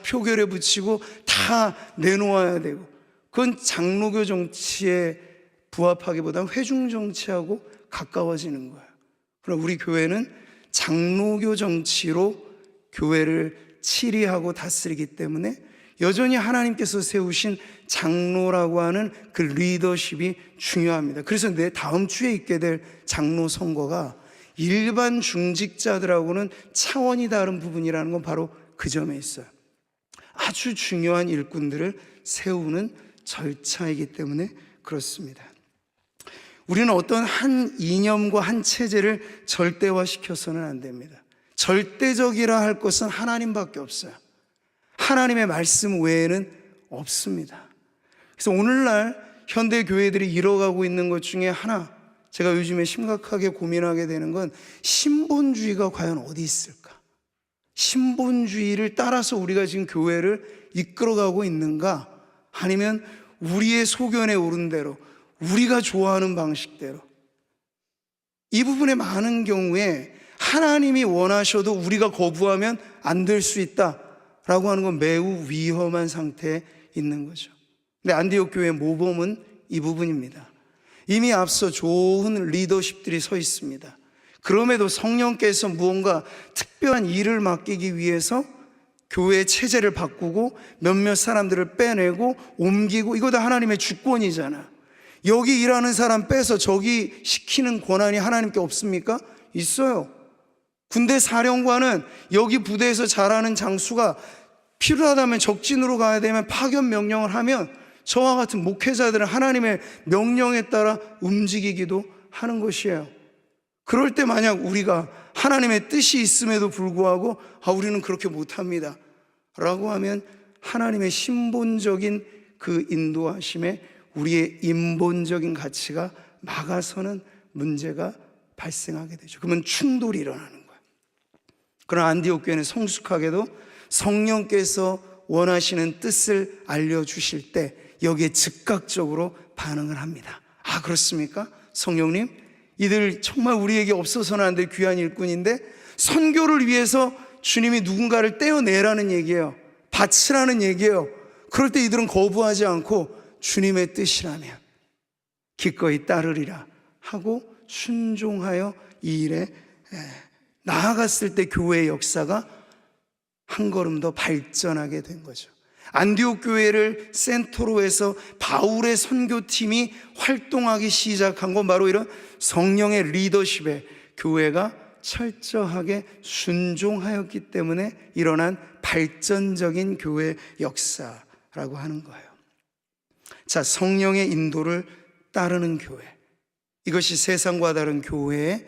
표결에 붙이고 다 내놓아야 되고, 그건 장로교 정치에 부합하기보다는 회중 정치하고 가까워지는 거예요. 그럼 우리 교회는 장로교 정치로 교회를 치리하고 다스리기 때문에 여전히 하나님께서 세우신 장로라고 하는 그 리더십이 중요합니다. 그래서 내 다음 주에 있게 될 장로 선거가 일반 중직자들하고는 차원이 다른 부분이라는 건 바로 그 점에 있어요. 아주 중요한 일꾼들을 세우는 절차이기 때문에 그렇습니다. 우리는 어떤 한 이념과 한 체제를 절대화시켜서는 안 됩니다. 절대적이라 할 것은 하나님밖에 없어요. 하나님의 말씀 외에는 없습니다. 그래서 오늘날 현대 교회들이 잃어가고 있는 것 중에 하나, 제가 요즘에 심각하게 고민하게 되는 건 신본주의가 과연 어디 있을까? 신본주의를 따라서 우리가 지금 교회를 이끌어가고 있는가? 아니면 우리의 소견에 오른 대로, 우리가 좋아하는 방식대로. 이 부분에 많은 경우에 하나님이 원하셔도 우리가 거부하면 안 될 수 있다라고 하는 건 매우 위험한 상태에 있는 거죠. 근데 안디옥 교회 모범은 이 부분입니다. 이미 앞서 좋은 리더십들이 서 있습니다. 그럼에도 성령께서 무언가 특별한 일을 맡기기 위해서 교회의 체제를 바꾸고 몇몇 사람들을 빼내고 옮기고, 이거 다 하나님의 주권이잖아. 여기 일하는 사람 빼서 저기 시키는 권한이 하나님께 없습니까? 있어요. 군대 사령관은 여기 부대에서 잘하는 장수가 필요하다면 적진으로 가야 되면 파견 명령을 하면 저와 같은 목회자들은 하나님의 명령에 따라 움직이기도 하는 것이에요. 그럴 때 만약 우리가 하나님의 뜻이 있음에도 불구하고 우리는 그렇게 못합니다 라고 하면 하나님의 신본적인 그 인도하심에 우리의 인본적인 가치가 막아서는 문제가 발생하게 되죠. 그러면 충돌이 일어나는 거예요. 그러나 안디옥 교회는 성숙하게도 성령께서 원하시는 뜻을 알려주실 때 여기에 즉각적으로 반응을 합니다. 아, 그렇습니까? 성령님, 이들 정말 우리에게 없어서는 안 될 귀한 일꾼인데 선교를 위해서 주님이 누군가를 떼어내라는 얘기예요. 바치라는 얘기예요. 그럴 때 이들은 거부하지 않고 주님의 뜻이라면 기꺼이 따르리라 하고 순종하여 이 일에 나아갔을 때 교회의 역사가 한 걸음 더 발전하게 된 거죠. 안디옥 교회를 센터로 해서 바울의 선교팀이 활동하기 시작한 건 바로 이런 성령의 리더십에 교회가 철저하게 순종하였기 때문에 일어난 발전적인 교회 역사라고 하는 거예요. 자, 성령의 인도를 따르는 교회, 이것이 세상과 다른 교회의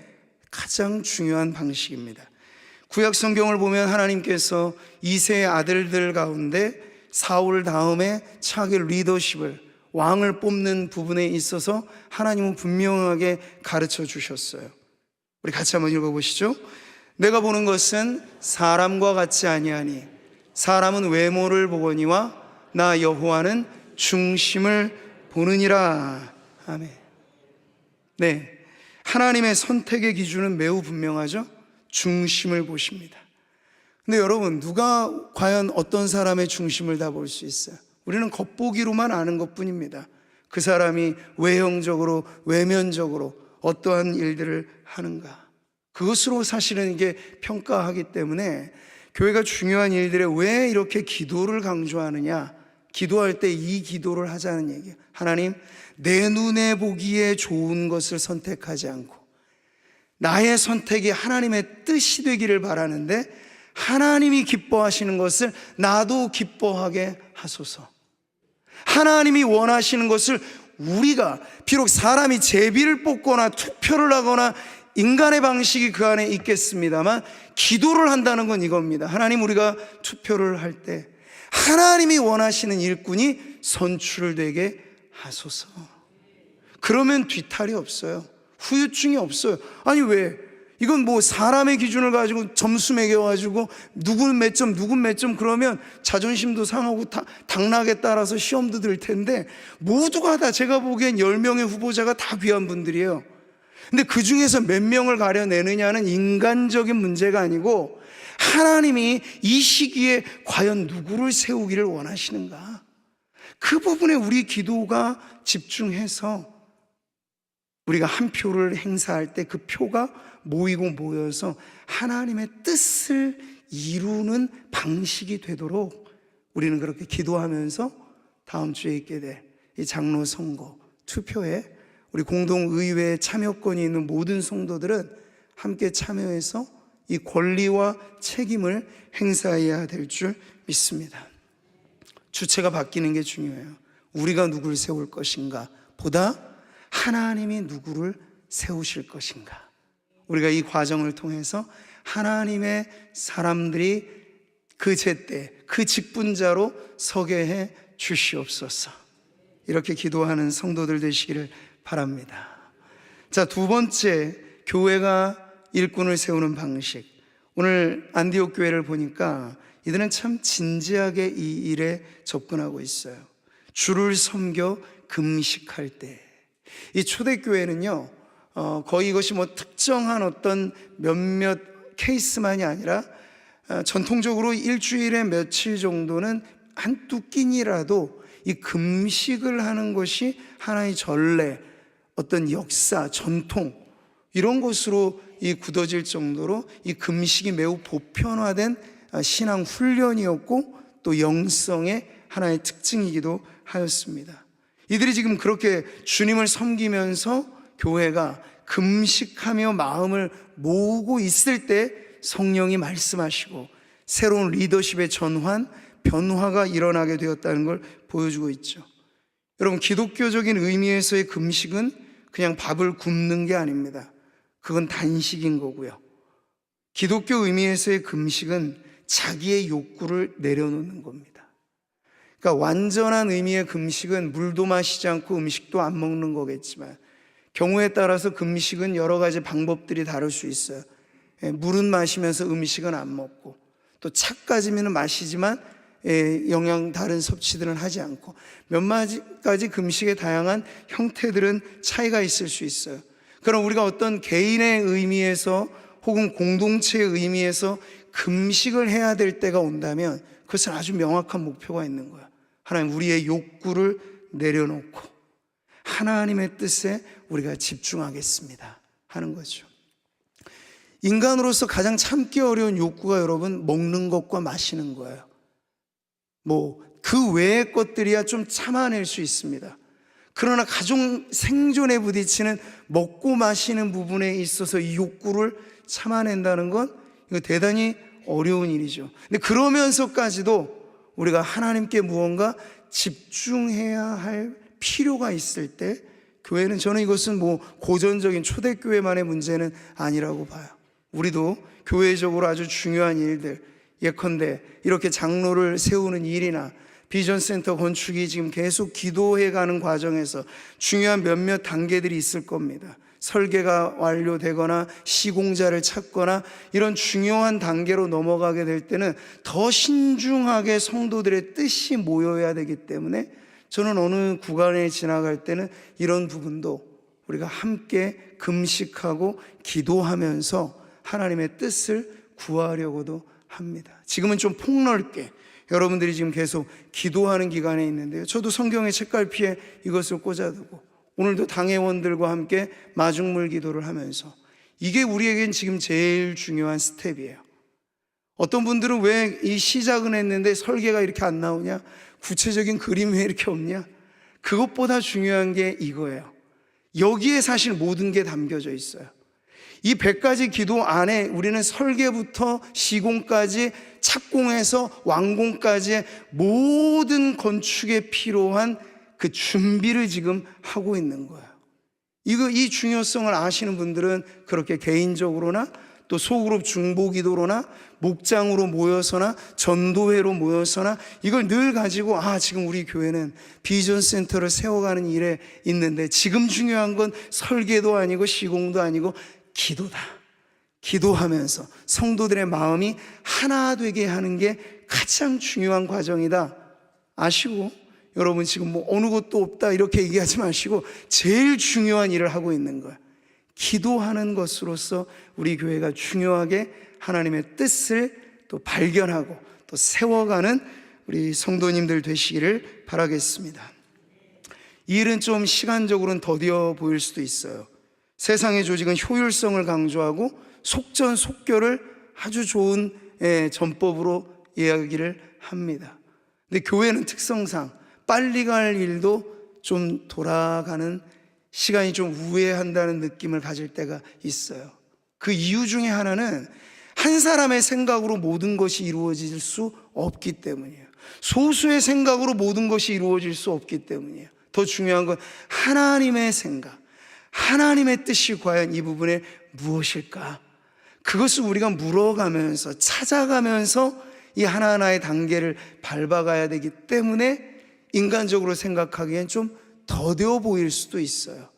가장 중요한 방식입니다. 구약 성경을 보면 하나님께서 이새의 아들들 가운데 사울 다음에 차기 리더십을, 왕을 뽑는 부분에 있어서 하나님은 분명하게 가르쳐 주셨어요. 우리 같이 한번 읽어보시죠. 내가 보는 것은 사람과 같지 아니하니 사람은 외모를 보거니와 나 여호와는 중심을 보느니라. 아멘. 네, 하나님의 선택의 기준은 매우 분명하죠. 중심을 보십니다. 근데 여러분, 누가 과연 어떤 사람의 중심을 다 볼 수 있어요? 우리는 겉보기로만 아는 것뿐입니다. 그 사람이 외형적으로, 외면적으로 어떠한 일들을 하는가, 그것으로 사실은 이게 평가하기 때문에 교회가 중요한 일들에 왜 이렇게 기도를 강조하느냐, 기도할 때 이 기도를 하자는 얘기예요. 하나님, 내 눈에 보기에 좋은 것을 선택하지 않고 나의 선택이 하나님의 뜻이 되기를 바라는데 하나님이 기뻐하시는 것을 나도 기뻐하게 하소서. 하나님이 원하시는 것을 우리가, 비록 사람이 제비를 뽑거나 투표를 하거나 인간의 방식이 그 안에 있겠습니다만 기도를 한다는 건 이겁니다. 하나님, 우리가 투표를 할 때 하나님이 원하시는 일꾼이 선출되게 하소서. 그러면 뒤탈이 없어요. 후유증이 없어요. 아니 왜? 이건 뭐 사람의 기준을 가지고 점수 매겨가지고 누구는 몇 점, 누구는 몇 점, 그러면 자존심도 상하고 당락에 따라서 시험도 들 텐데, 모두가 다 제가 보기엔 10명의 후보자가 다 귀한 분들이에요. 근데 그 중에서 몇 명을 가려내느냐는 인간적인 문제가 아니고 하나님이 이 시기에 과연 누구를 세우기를 원하시는가, 그 부분에 우리 기도가 집중해서 우리가 한 표를 행사할 때 그 표가 모여서 하나님의 뜻을 이루는 방식이 되도록 우리는 그렇게 기도하면서 다음 주에 있게 될 이 장로 선거 투표에 우리 공동의회에 참여권이 있는 모든 성도들은 함께 참여해서 이 권리와 책임을 행사해야 될 줄 믿습니다. 주체가 바뀌는 게 중요해요. 우리가 누구를 세울 것인가 보다 하나님이 누구를 세우실 것인가. 우리가 이 과정을 통해서 하나님의 사람들이 그 제때 그 직분자로 서게 해 주시옵소서. 이렇게 기도하는 성도들 되시기를 바랍니다. 자, 두 번째, 교회가 일꾼을 세우는 방식. 오늘 안디옥 교회를 보니까 이들은 참 진지하게 이 일에 접근하고 있어요. 주를 섬겨 금식할 때. 이 초대교회는요, 거의 이것이 뭐 특정한 어떤 몇몇 케이스만이 아니라 전통적으로 일주일에 며칠 정도는 한두 끼니라도 이 금식을 하는 것이 하나의 전례, 어떤 역사, 전통 이런 것으로 이 굳어질 정도로 이 금식이 매우 보편화된 신앙 훈련이었고 또 영성의 하나의 특징이기도 하였습니다. 이들이 지금 그렇게 주님을 섬기면서 교회가 금식하며 마음을 모으고 있을 때 성령이 말씀하시고 새로운 리더십의 전환, 변화가 일어나게 되었다는 걸 보여주고 있죠. 여러분, 기독교적인 의미에서의 금식은 그냥 밥을 굶는 게 아닙니다. 그건 단식인 거고요. 기독교 의미에서의 금식은 자기의 욕구를 내려놓는 겁니다. 그러니까 완전한 의미의 금식은 물도 마시지 않고 음식도 안 먹는 거겠지만 경우에 따라서 금식은 여러 가지 방법들이 다를 수 있어요. 물은 마시면서 음식은 안 먹고 또 차까지는 마시지만 영양 다른 섭취들은 하지 않고 몇 가지 금식의 다양한 형태들은 차이가 있을 수 있어요. 그럼 우리가 어떤 개인의 의미에서 혹은 공동체의 의미에서 금식을 해야 될 때가 온다면 그것은 아주 명확한 목표가 있는 거야. 하나님, 우리의 욕구를 내려놓고 하나님의 뜻에 우리가 집중하겠습니다 하는 거죠. 인간으로서 가장 참기 어려운 욕구가 여러분 먹는 것과 마시는 거예요. 그 외의 것들이야 좀 참아낼 수 있습니다. 그러나 가정 생존에 부딪히는 먹고 마시는 부분에 있어서 이 욕구를 참아낸다는 건 이거 대단히 어려운 일이죠. 근데 그러면서까지도 우리가 하나님께 무언가 집중해야 할 필요가 있을 때 교회는, 저는 이것은 고전적인 초대교회만의 문제는 아니라고 봐요. 우리도 교회적으로 아주 중요한 일들, 예컨대 이렇게 장로를 세우는 일이나 비전센터 건축이 지금 계속 기도해가는 과정에서 중요한 몇몇 단계들이 있을 겁니다. 설계가 완료되거나 시공자를 찾거나 이런 중요한 단계로 넘어가게 될 때는 더 신중하게 성도들의 뜻이 모여야 되기 때문에 저는 어느 구간에 지나갈 때는 이런 부분도 우리가 함께 금식하고 기도하면서 하나님의 뜻을 구하려고도 합니다. 지금은 좀 폭넓게 여러분들이 지금 계속 기도하는 기간에 있는데요, 저도 성경의 책갈피에 이것을 꽂아두고 오늘도 당회원들과 함께 마중물 기도를 하면서 이게 우리에겐 지금 제일 중요한 스텝이에요. 어떤 분들은 왜 이 시작은 했는데 설계가 이렇게 안 나오냐, 구체적인 그림이 왜 이렇게 없냐, 그것보다 중요한 게 이거예요. 여기에 사실 모든 게 담겨져 있어요. 이 100가지 기도 안에 우리는 설계부터 시공까지 착공해서 완공까지의 모든 건축에 필요한 그 준비를 지금 하고 있는 거예요. 이 중요성을 아시는 분들은 그렇게 개인적으로나 또 소그룹 중보기도로나 목장으로 모여서나 전도회로 모여서나 이걸 늘 가지고 지금 우리 교회는 비전센터를 세워가는 일에 있는데 지금 중요한 건 설계도 아니고 시공도 아니고 기도다. 기도하면서 성도들의 마음이 하나 되게 하는 게 가장 중요한 과정이다 아시고, 여러분 지금 어느 것도 없다 이렇게 얘기하지 마시고 제일 중요한 일을 하고 있는 거예요. 기도하는 것으로서 우리 교회가 중요하게 하나님의 뜻을 또 발견하고 또 세워가는 우리 성도님들 되시기를 바라겠습니다. 이 일은 좀 시간적으로는 더디어 보일 수도 있어요. 세상의 조직은 효율성을 강조하고 속전속결을 아주 좋은 전법으로 이야기를 합니다. 근데 교회는 특성상 빨리 갈 일도 좀 돌아가는 시간이 좀 우회한다는 느낌을 가질 때가 있어요. 그 이유 중에 하나는 한 사람의 생각으로 모든 것이 이루어질 수 없기 때문이에요. 소수의 생각으로 모든 것이 이루어질 수 없기 때문이에요. 더 중요한 건 하나님의 생각, 하나님의 뜻이 과연 이 부분에 무엇일까? 그것을 우리가 물어가면서 찾아가면서 이 하나하나의 단계를 밟아가야 되기 때문에 인간적으로 생각하기엔 좀 더뎌 보일 수도 있어요.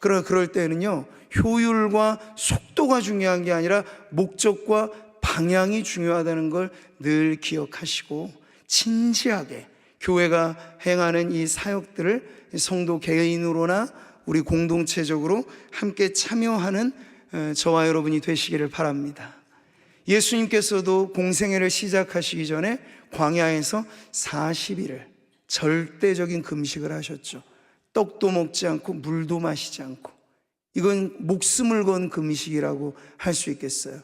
그러나 그럴 때는요, 효율과 속도가 중요한 게 아니라 목적과 방향이 중요하다는 걸 늘 기억하시고 진지하게 교회가 행하는 이 사역들을 성도 개인으로나 우리 공동체적으로 함께 참여하는 저와 여러분이 되시기를 바랍니다. 예수님께서도 공생애를 시작하시기 전에 광야에서 40일을 절대적인 금식을 하셨죠. 떡도 먹지 않고 물도 마시지 않고. 이건 목숨을 건 금식이라고 할 수 있겠어요.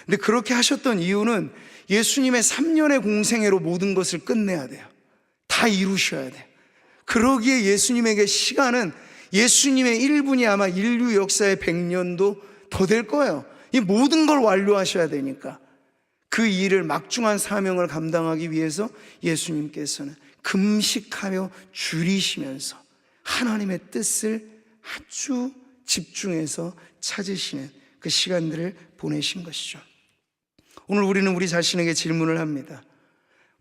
근데 그렇게 하셨던 이유는 예수님의 3년의 공생애로 모든 것을 끝내야 돼요. 다 이루셔야 돼요. 그러기에 예수님에게 시간은 예수님의 1분이 아마 인류 역사의 100년도 더 될 거예요. 이 모든 걸 완료하셔야 되니까. 그 일을 막중한 사명을 감당하기 위해서 예수님께서는 금식하며 줄이시면서 하나님의 뜻을 아주 집중해서 찾으시는 그 시간들을 보내신 것이죠. 오늘 우리는 우리 자신에게 질문을 합니다.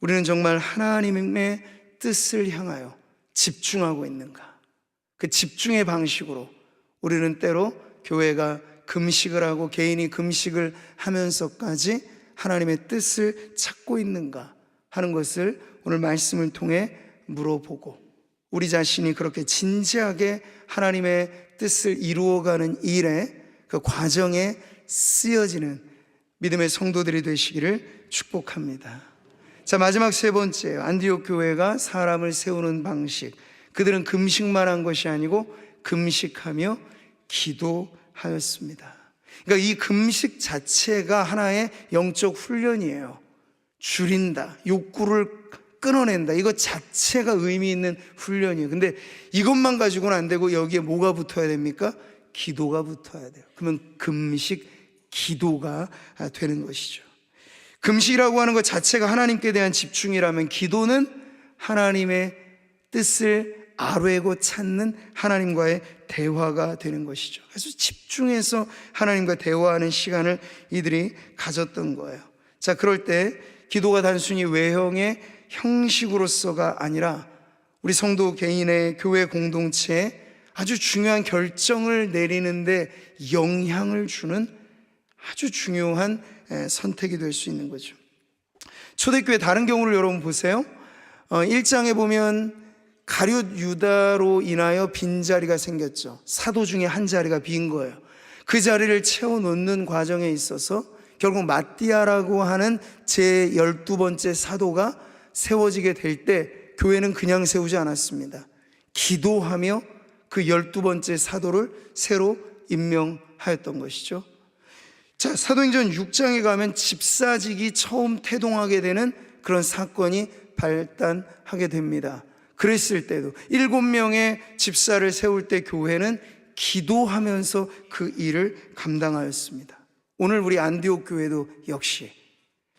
우리는 정말 하나님의 뜻을 향하여 집중하고 있는가? 그 집중의 방식으로 우리는 때로 교회가 금식을 하고 개인이 금식을 하면서까지 하나님의 뜻을 찾고 있는가 하는 것을 오늘 말씀을 통해 물어보고, 우리 자신이 그렇게 진지하게 하나님의 뜻을 이루어가는 일에, 그 과정에 쓰여지는 믿음의 성도들이 되시기를 축복합니다. 자, 마지막 세 번째요. 안디옥 교회가 사람을 세우는 방식. 그들은 금식만 한 것이 아니고 금식하며 기도하였습니다. 그러니까 이 금식 자체가 하나의 영적 훈련이에요. 줄인다, 욕구를 끊어낸다, 이거 자체가 의미 있는 훈련이에요. 근데 이것만 가지고는 안 되고 여기에 뭐가 붙어야 됩니까? 기도가 붙어야 돼요. 그러면 금식, 기도가 되는 것이죠. 금식이라고 하는 것 자체가 하나님께 대한 집중이라면 기도는 하나님의 뜻을 아뢰고 찾는 하나님과의 대화가 되는 것이죠. 그래서 집중해서 하나님과 대화하는 시간을 이들이 가졌던 거예요. 자, 그럴 때 기도가 단순히 외형의 형식으로서가 아니라 우리 성도 개인의 교회 공동체에 아주 중요한 결정을 내리는데 영향을 주는 아주 중요한 선택이 될 수 있는 거죠. 초대교회 다른 경우를 여러분 보세요. 1장에 보면 가룟 유다로 인하여 빈자리가 생겼죠. 사도 중에 한 자리가 빈 거예요. 그 자리를 채워놓는 과정에 있어서 결국 마띠아라고 하는 제 12번째 사도가 세워지게 될 때 교회는 그냥 세우지 않았습니다. 기도하며 그 12번째 사도를 새로 임명하였던 것이죠. 자, 사도행전 6장에 가면 집사직이 처음 태동하게 되는 그런 사건이 발단하게 됩니다. 그랬을 때도 7명의 집사를 세울 때 교회는 기도하면서 그 일을 감당하였습니다. 오늘 우리 안디옥 교회도 역시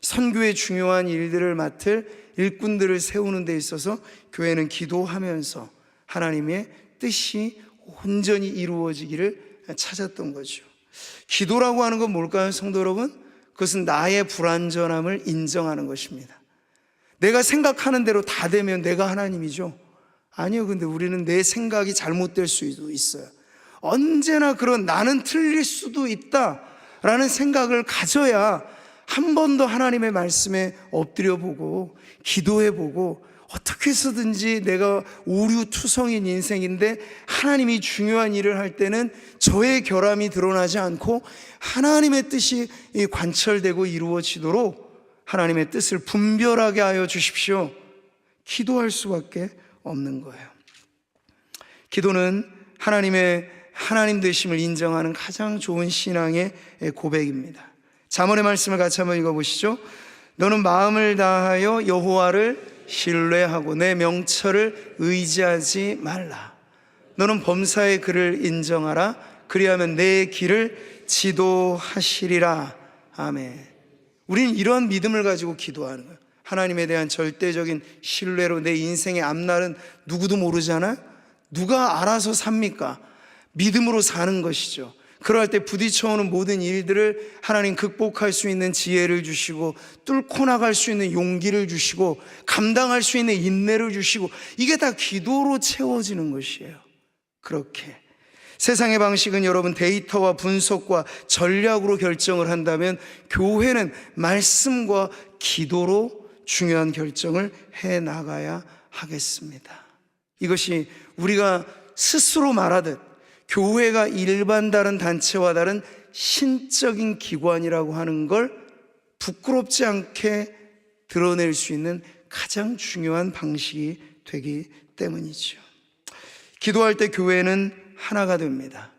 선교의 중요한 일들을 맡을 일꾼들을 세우는 데 있어서 교회는 기도하면서 하나님의 뜻이 온전히 이루어지기를 찾았던 거죠. 기도라고 하는 건 뭘까요, 성도 여러분? 그것은 나의 불완전함을 인정하는 것입니다. 내가 생각하는 대로 다 되면 내가 하나님이죠? 아니요. 근데 우리는 내 생각이 잘못될 수도 있어요. 언제나 그런 나는 틀릴 수도 있다라는 생각을 가져야 한 번 더 하나님의 말씀에 엎드려 보고 기도해 보고, 어떻게 해서든지 내가 오류투성인 인생인데 하나님이 중요한 일을 할 때는 저의 결함이 드러나지 않고 하나님의 뜻이 관철되고 이루어지도록 하나님의 뜻을 분별하게 하여 주십시오. 기도할 수밖에 없는 거예요. 기도는 하나님의 하나님 되심을 인정하는 가장 좋은 신앙의 고백입니다. 잠언의 말씀을 같이 한번 읽어보시죠. 너는 마음을 다하여 여호와를 신뢰하고 내 명철을 의지하지 말라. 너는 범사의 그를 인정하라. 그리하면 내 길을 지도하시리라. 아멘. 우리는 이러한 믿음을 가지고 기도하는 거예요. 하나님에 대한 절대적인 신뢰로 내 인생의 앞날은 누구도 모르잖아요. 누가 알아서 삽니까? 믿음으로 사는 것이죠. 그럴 때 부딪혀오는 모든 일들을 하나님 극복할 수 있는 지혜를 주시고 뚫고 나갈 수 있는 용기를 주시고 감당할 수 있는 인내를 주시고, 이게 다 기도로 채워지는 것이에요. 그렇게 세상의 방식은 여러분 데이터와 분석과 전략으로 결정을 한다면, 교회는 말씀과 기도로 중요한 결정을 해 나가야 하겠습니다. 이것이 우리가 스스로 말하듯 교회가 일반 다른 단체와 다른 신적인 기관이라고 하는 걸 부끄럽지 않게 드러낼 수 있는 가장 중요한 방식이 되기 때문이죠. 기도할 때 교회는 하나가 됩니다.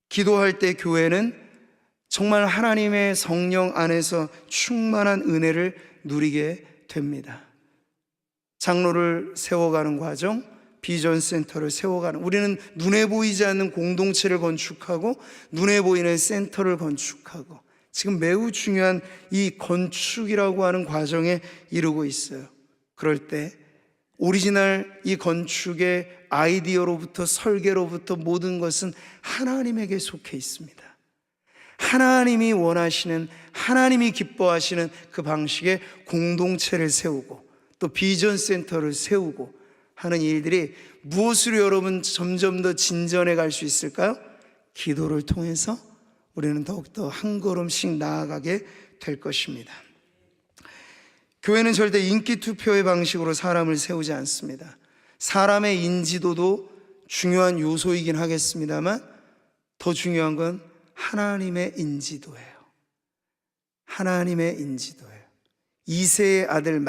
기도할 때 교회는 정말 하나님의 성령 안에서 충만한 은혜를 누리게 됩니다. 장로를 세워가는 과정, 비전 센터를 세워가는, 우리는 눈에 보이지 않는 공동체를 건축하고 눈에 보이는 센터를 건축하고, 지금 매우 중요한 이 건축이라고 하는 과정에 이르고 있어요. 그럴 때 오리지널 이 건축의 아이디어로부터 설계로부터 모든 것은 하나님에게 속해 있습니다. 하나님이 원하시는, 하나님이 기뻐하시는 그 방식의 공동체를 세우고 또 비전 센터를 세우고 하는 일들이 무엇으로 여러분 점점 더 진전해 갈 수 있을까요? 기도를 통해서 우리는 더욱더 한 걸음씩 나아가게 될 것입니다. 교회는 절대 인기 투표의 방식으로 사람을 세우지 않습니다. 사람의 인지도도 중요한 요소이긴 하겠습니다만 더 중요한 건 하나님의 인지도예요. 하나님의 인지도예요. 이새의 아들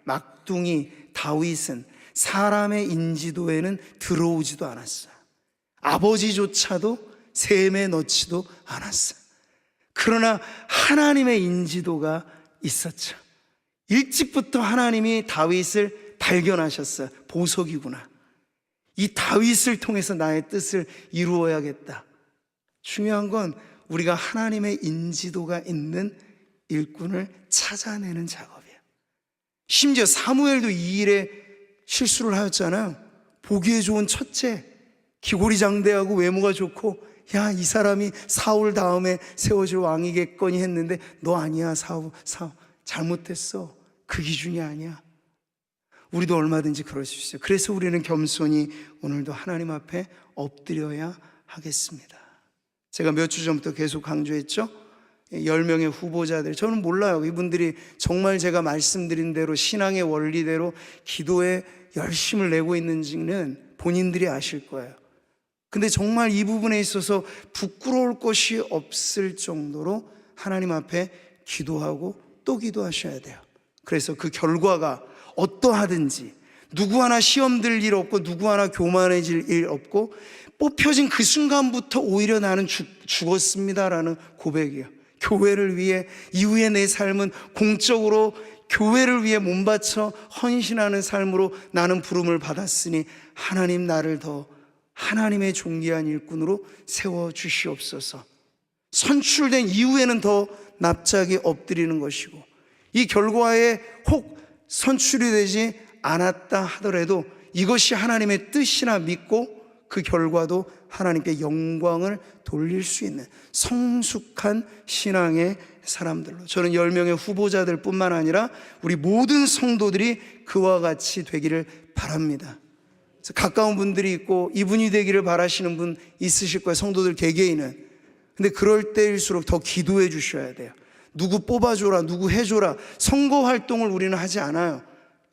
막둥이 다윗은 사람의 인지도에는 들어오지도 않았어요. 아버지조차도 셈에 넣지도 않았어요. 그러나 하나님의 인지도가 있었죠. 일찍부터 하나님이 다윗을 발견하셨어요. 보석이구나. 이 다윗을 통해서 나의 뜻을 이루어야겠다. 중요한 건 우리가 하나님의 인지도가 있는 일꾼을 찾아내는 작업이에요. 심지어 사무엘도 이 일에 실수를 하였잖아요. 보기에 좋은 첫째, 기골이 장대하고 외모가 좋고, 야, 이 사람이 사울 다음에 세워질 왕이겠거니 했는데 너 아니야. 사울 잘못했어. 그 기준이 아니야. 우리도 얼마든지 그럴 수 있어요. 그래서 우리는 겸손히 오늘도 하나님 앞에 엎드려야 하겠습니다. 제가 몇 주 전부터 계속 강조했죠. 10명의 후보자들, 저는 몰라요. 이분들이 정말 제가 말씀드린 대로 신앙의 원리대로 기도에 열심을 내고 있는지는 본인들이 아실 거예요. 근데 정말 이 부분에 있어서 부끄러울 것이 없을 정도로 하나님 앞에 기도하고 또 기도하셔야 돼요. 그래서 그 결과가 어떠하든지, 누구 하나 시험 들 일 없고 누구 하나 교만해질 일 없고, 뽑혀진 그 순간부터 오히려 나는 죽었습니다라는 고백이에요. 교회를 위해, 이후에 내 삶은 공적으로 교회를 위해 몸바쳐 헌신하는 삶으로 나는 부름을 받았으니 하나님 나를 더 하나님의 존귀한 일꾼으로 세워주시옵소서. 선출된 이후에는 더 납작이 엎드리는 것이고, 이 결과에 혹 선출이 되지 않았다 하더라도 이것이 하나님의 뜻이나 믿고 그 결과도 하나님께 영광을 돌릴 수 있는 성숙한 신앙의 사람들로, 저는 10명의 후보자들 뿐만 아니라 우리 모든 성도들이 그와 같이 되기를 바랍니다. 그래서 가까운 분들이 있고 이분이 되기를 바라시는 분 있으실 거예요. 성도들 개개인은. 근데 그럴 때일수록 더 기도해 주셔야 돼요. 누구 뽑아줘라, 누구 해줘라, 선거 활동을 우리는 하지 않아요.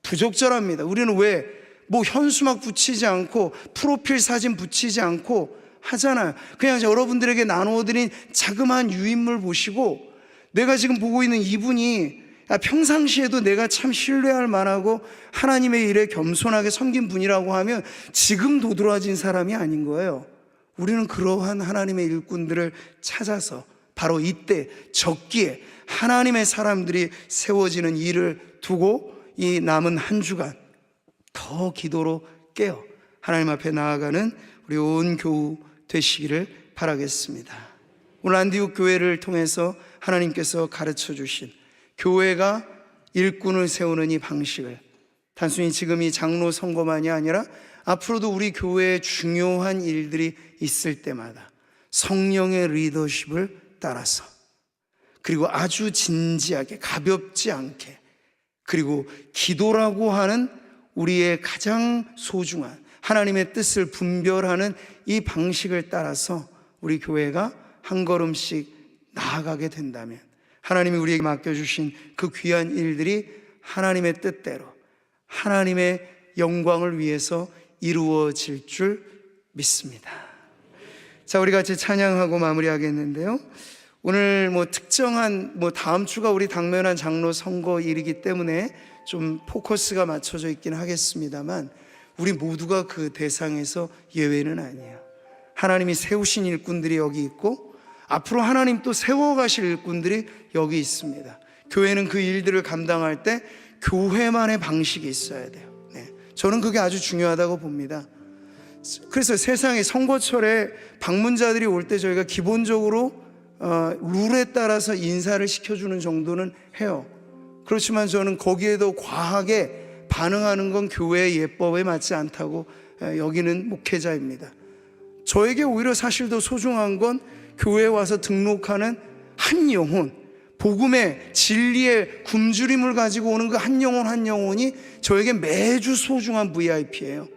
부적절합니다. 우리는 왜 현수막 붙이지 않고 프로필 사진 붙이지 않고 하잖아요. 그냥 여러분들에게 나누어드린 자그마한 유인물 보시고, 내가 지금 보고 있는 이분이 평상시에도 내가 참 신뢰할 만하고 하나님의 일에 겸손하게 섬긴 분이라고 하면 지금 도드라진 사람이 아닌 거예요. 우리는 그러한 하나님의 일꾼들을 찾아서 바로 이때 적기에 하나님의 사람들이 세워지는 일을 두고 이 남은 한 주간 더 기도로 깨어 하나님 앞에 나아가는 우리 온 교우 되시기를 바라겠습니다. 오늘 안디옥 교회를 통해서 하나님께서 가르쳐 주신 교회가 일꾼을 세우는 이 방식을 단순히 지금 이 장로 선거만이 아니라 앞으로도 우리 교회에 중요한 일들이 있을 때마다 성령의 리더십을 따라서, 그리고 아주 진지하게 가볍지 않게, 그리고 기도라고 하는 우리의 가장 소중한 하나님의 뜻을 분별하는 이 방식을 따라서 우리 교회가 한 걸음씩 나아가게 된다면 하나님이 우리에게 맡겨주신 그 귀한 일들이 하나님의 뜻대로 하나님의 영광을 위해서 이루어질 줄 믿습니다. 자, 우리 같이 찬양하고 마무리하겠는데요, 오늘 특정한 다음 주가 우리 당면한 장로 선거일이기 때문에 좀 포커스가 맞춰져 있긴 하겠습니다만 우리 모두가 그 대상에서 예외는 아니에요. 하나님이 세우신 일꾼들이 여기 있고 앞으로 하나님 또 세워가실 일꾼들이 여기 있습니다. 교회는 그 일들을 감당할 때 교회만의 방식이 있어야 돼요. 저는 그게 아주 중요하다고 봅니다. 그래서 세상에 선거철에 방문자들이 올 때 저희가 기본적으로 룰에 따라서 인사를 시켜주는 정도는 해요. 그렇지만 저는 거기에도 과하게 반응하는 건 교회의 예법에 맞지 않다고 여기는 목회자입니다. 저에게 오히려 사실 더 소중한 건 교회에 와서 등록하는 한 영혼, 복음의 진리의 굶주림을 가지고 오는 그 한 영혼 한 영혼이 저에게 매주 소중한 VIP예요.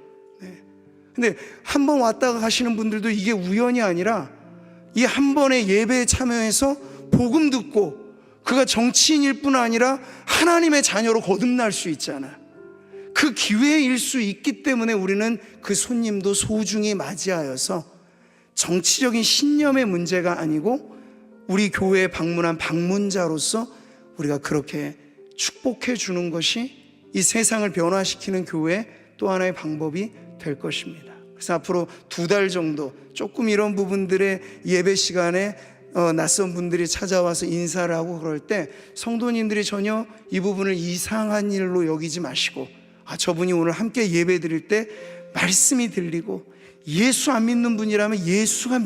근데 한 번 왔다가 가시는 분들도 이게 우연이 아니라 이 한 번의 예배에 참여해서 복음 듣고 그가 정치인일 뿐 아니라 하나님의 자녀로 거듭날 수 있잖아요. 그 기회일 수 있기 때문에 우리는 그 손님도 소중히 맞이하여서 정치적인 신념의 문제가 아니고 우리 교회에 방문한 방문자로서 우리가 그렇게 축복해 주는 것이 이 세상을 변화시키는 교회의 또 하나의 방법이 될 것입니다. 그래서 앞으로 2달 정도 조금 이런 부분들의 예배 시간에 낯선 분들이 찾아와서 인사를 하고 그럴 때 성도님들이 전혀 이 부분을 이상한 일로 여기지 마시고, 저분이 오늘 함께 예배 드릴 때 말씀이 들리고 예수 안 믿는 분이라면 예수가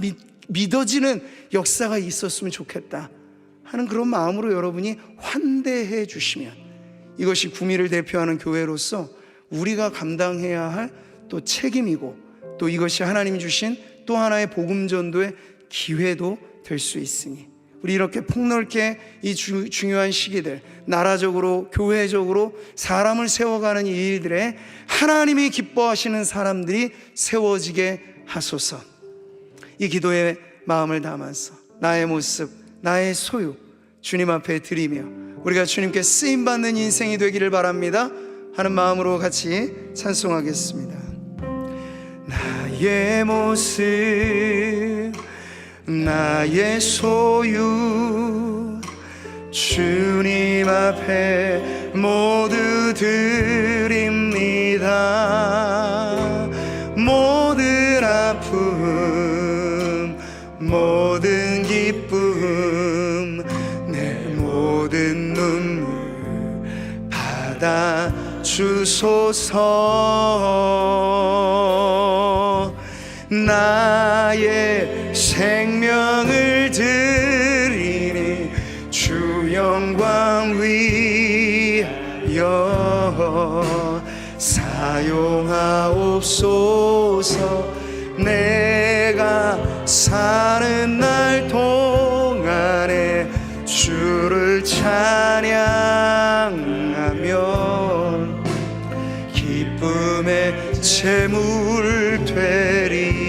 믿어지는 역사가 있었으면 좋겠다 하는 그런 마음으로 여러분이 환대해 주시면 이것이 구미를 대표하는 교회로서 우리가 감당해야 할 또 책임이고 또 이것이 하나님이 주신 또 하나의 복음 전도의 기회도 될 수 있으니 우리 이렇게 폭넓게 이 중요한 시기들, 나라적으로 교회적으로 사람을 세워가는 이 일들에 하나님이 기뻐하시는 사람들이 세워지게 하소서. 이 기도의 마음을 담아서 나의 모습, 나의 소유 주님 앞에 드리며 우리가 주님께 쓰임받는 인생이 되기를 바랍니다 하는 마음으로 같이 찬송하겠습니다. 나의 모습, 나의 소유 주님 앞에 모두 드립니다. 모든 아픔, 모든 기쁨, 내 모든 눈물 받아 주소서. 나의 생명을 드리니 주 영광 위하여 사용하옵소서. 내가 사는 날 동안에 주를 찬양하며 기쁨의 제물 되리.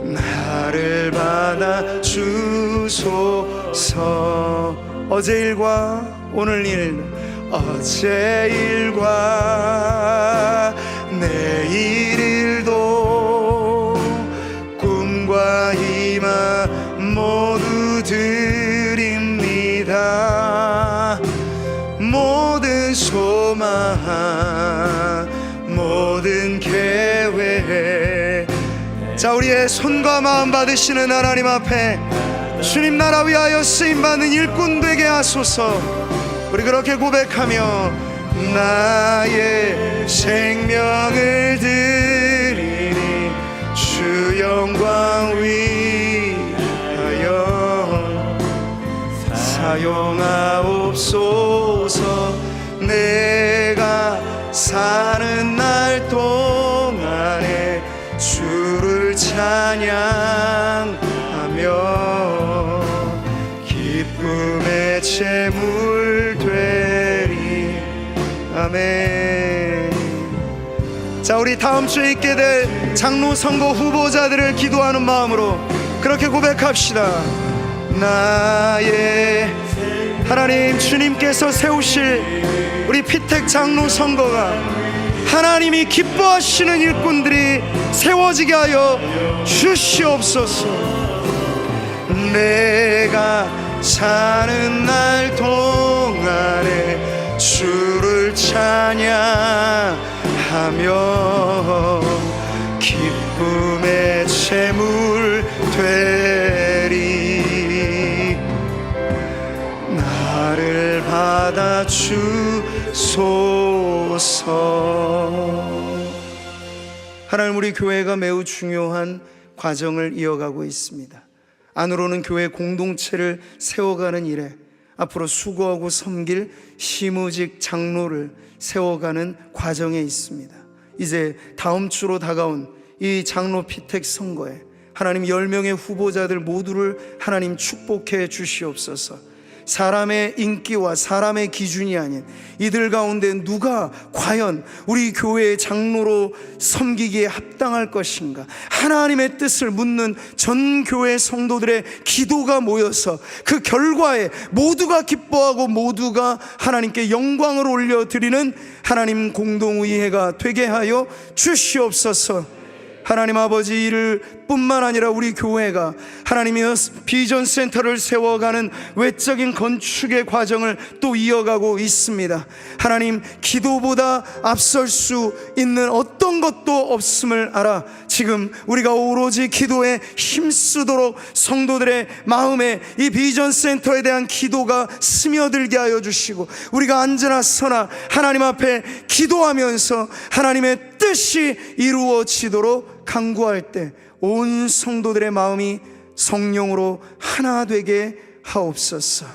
나를 받아 주소서. 어제 일과 오늘 일, 어제 일과 내일 일도 꿈과 희망 모두 드립니다. 모든 소망, 모든 계획 자, 우리의 손과 마음 받으시는 하나님 앞에 주님 나라 위하여 쓰임받는 일꾼 되게 하소서. 우리 그렇게 고백하며 나의 생명을 드리니 주 영광 위하여 사용하옵소서. 내가 사는 날 동안에 주를 찬양하며 기쁨의 제물 되리. 아멘. 자, 우리 다음 주에 있게 될 장로 선거 후보자들을 기도하는 마음으로 그렇게 고백합시다. 나의 하나님, 주님께서 세우실 우리 피택 장로 선거가 하나님이 기뻐하시는 일꾼들이 세워지게 하여 주시옵소서. 내가 사는 날 동안에 주를 찬양하며 기쁨의 제물 되리. 나를 받아 주소서. 하나님, 우리 교회가 매우 중요한 과정을 이어가고 있습니다. 안으로는 교회 공동체를 세워가는 일에 앞으로 수고하고 섬길 시무직 장로를 세워가는 과정에 있습니다. 이제 다음 주로 다가온 이 장로 피택 선거에 하나님 10명의 후보자들 모두를 하나님 축복해 주시옵소서. 사람의 인기와 사람의 기준이 아닌 이들 가운데 누가 과연 우리 교회의 장로로 섬기기에 합당할 것인가, 하나님의 뜻을 묻는 전 교회 성도들의 기도가 모여서 그 결과에 모두가 기뻐하고 모두가 하나님께 영광을 올려드리는 하나님 공동의회가 되게 하여 주시옵소서. 하나님 아버지, 이를 뿐만 아니라 우리 교회가 하나님의 비전 센터를 세워가는 외적인 건축의 과정을 또 이어가고 있습니다. 하나님, 기도보다 앞설 수 있는 어떤 것도 없음을 알아 지금 우리가 오로지 기도에 힘쓰도록 성도들의 마음에 이 비전 센터에 대한 기도가 스며들게 하여 주시고, 우리가 언제나 서나 하나님 앞에 기도하면서 하나님의 뜻이 이루어지도록 간구할 때 온 성도들의 마음이 성령으로 하나 되게 하옵소서.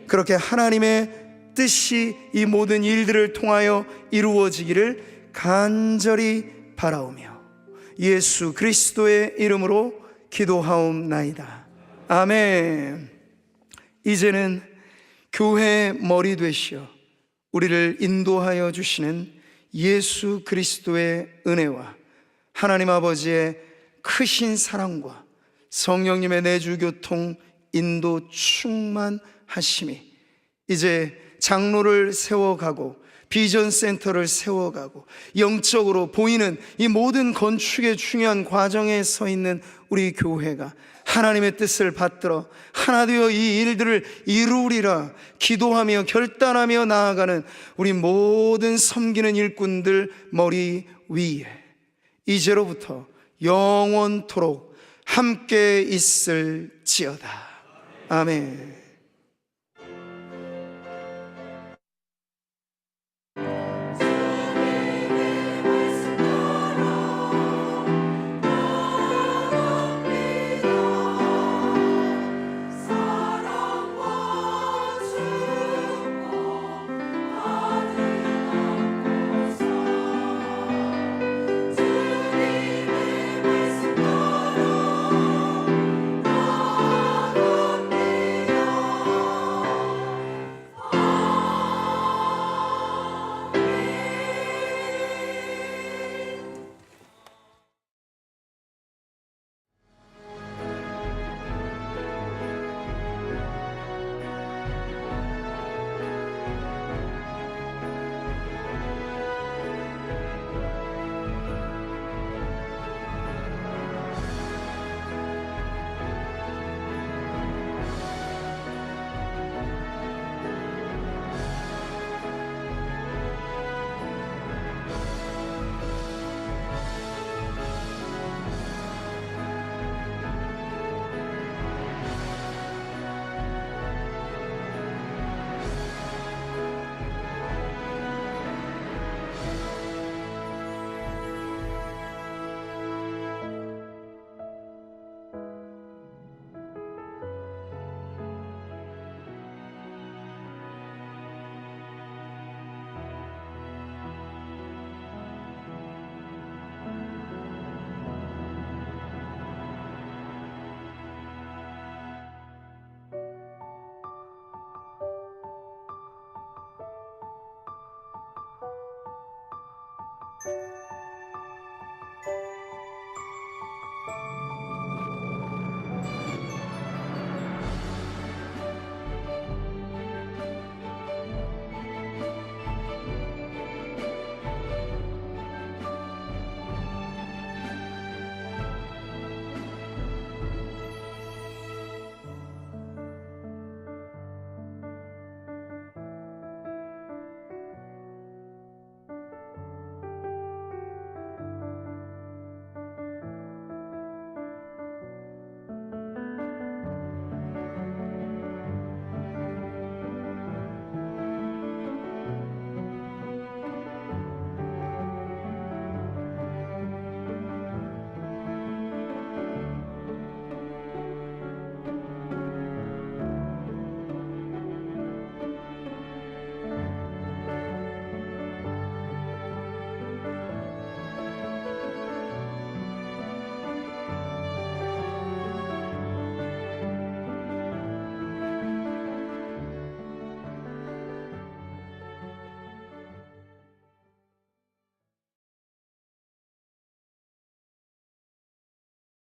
그렇게 하나님의 뜻이 이 모든 일들을 통하여 이루어지기를 간절히 바라오며 예수 그리스도의 이름으로 기도하옵나이다. 아멘. 이제는 교회의 머리 되시어 우리를 인도하여 주시는 예수 그리스도의 은혜와 하나님 아버지의 크신 사랑과 성령님의 내주교통 인도 충만하심이 이제 장로를 세워가고 비전 센터를 세워가고 영적으로 보이는 이 모든 건축의 중요한 과정에 서 있는 우리 교회가 하나님의 뜻을 받들어 하나 되어 이 일들을 이루리라 기도하며 결단하며 나아가는 우리 모든 섬기는 일꾼들 머리 위에 이제로부터 영원토록 함께 있을지어다. 아멘.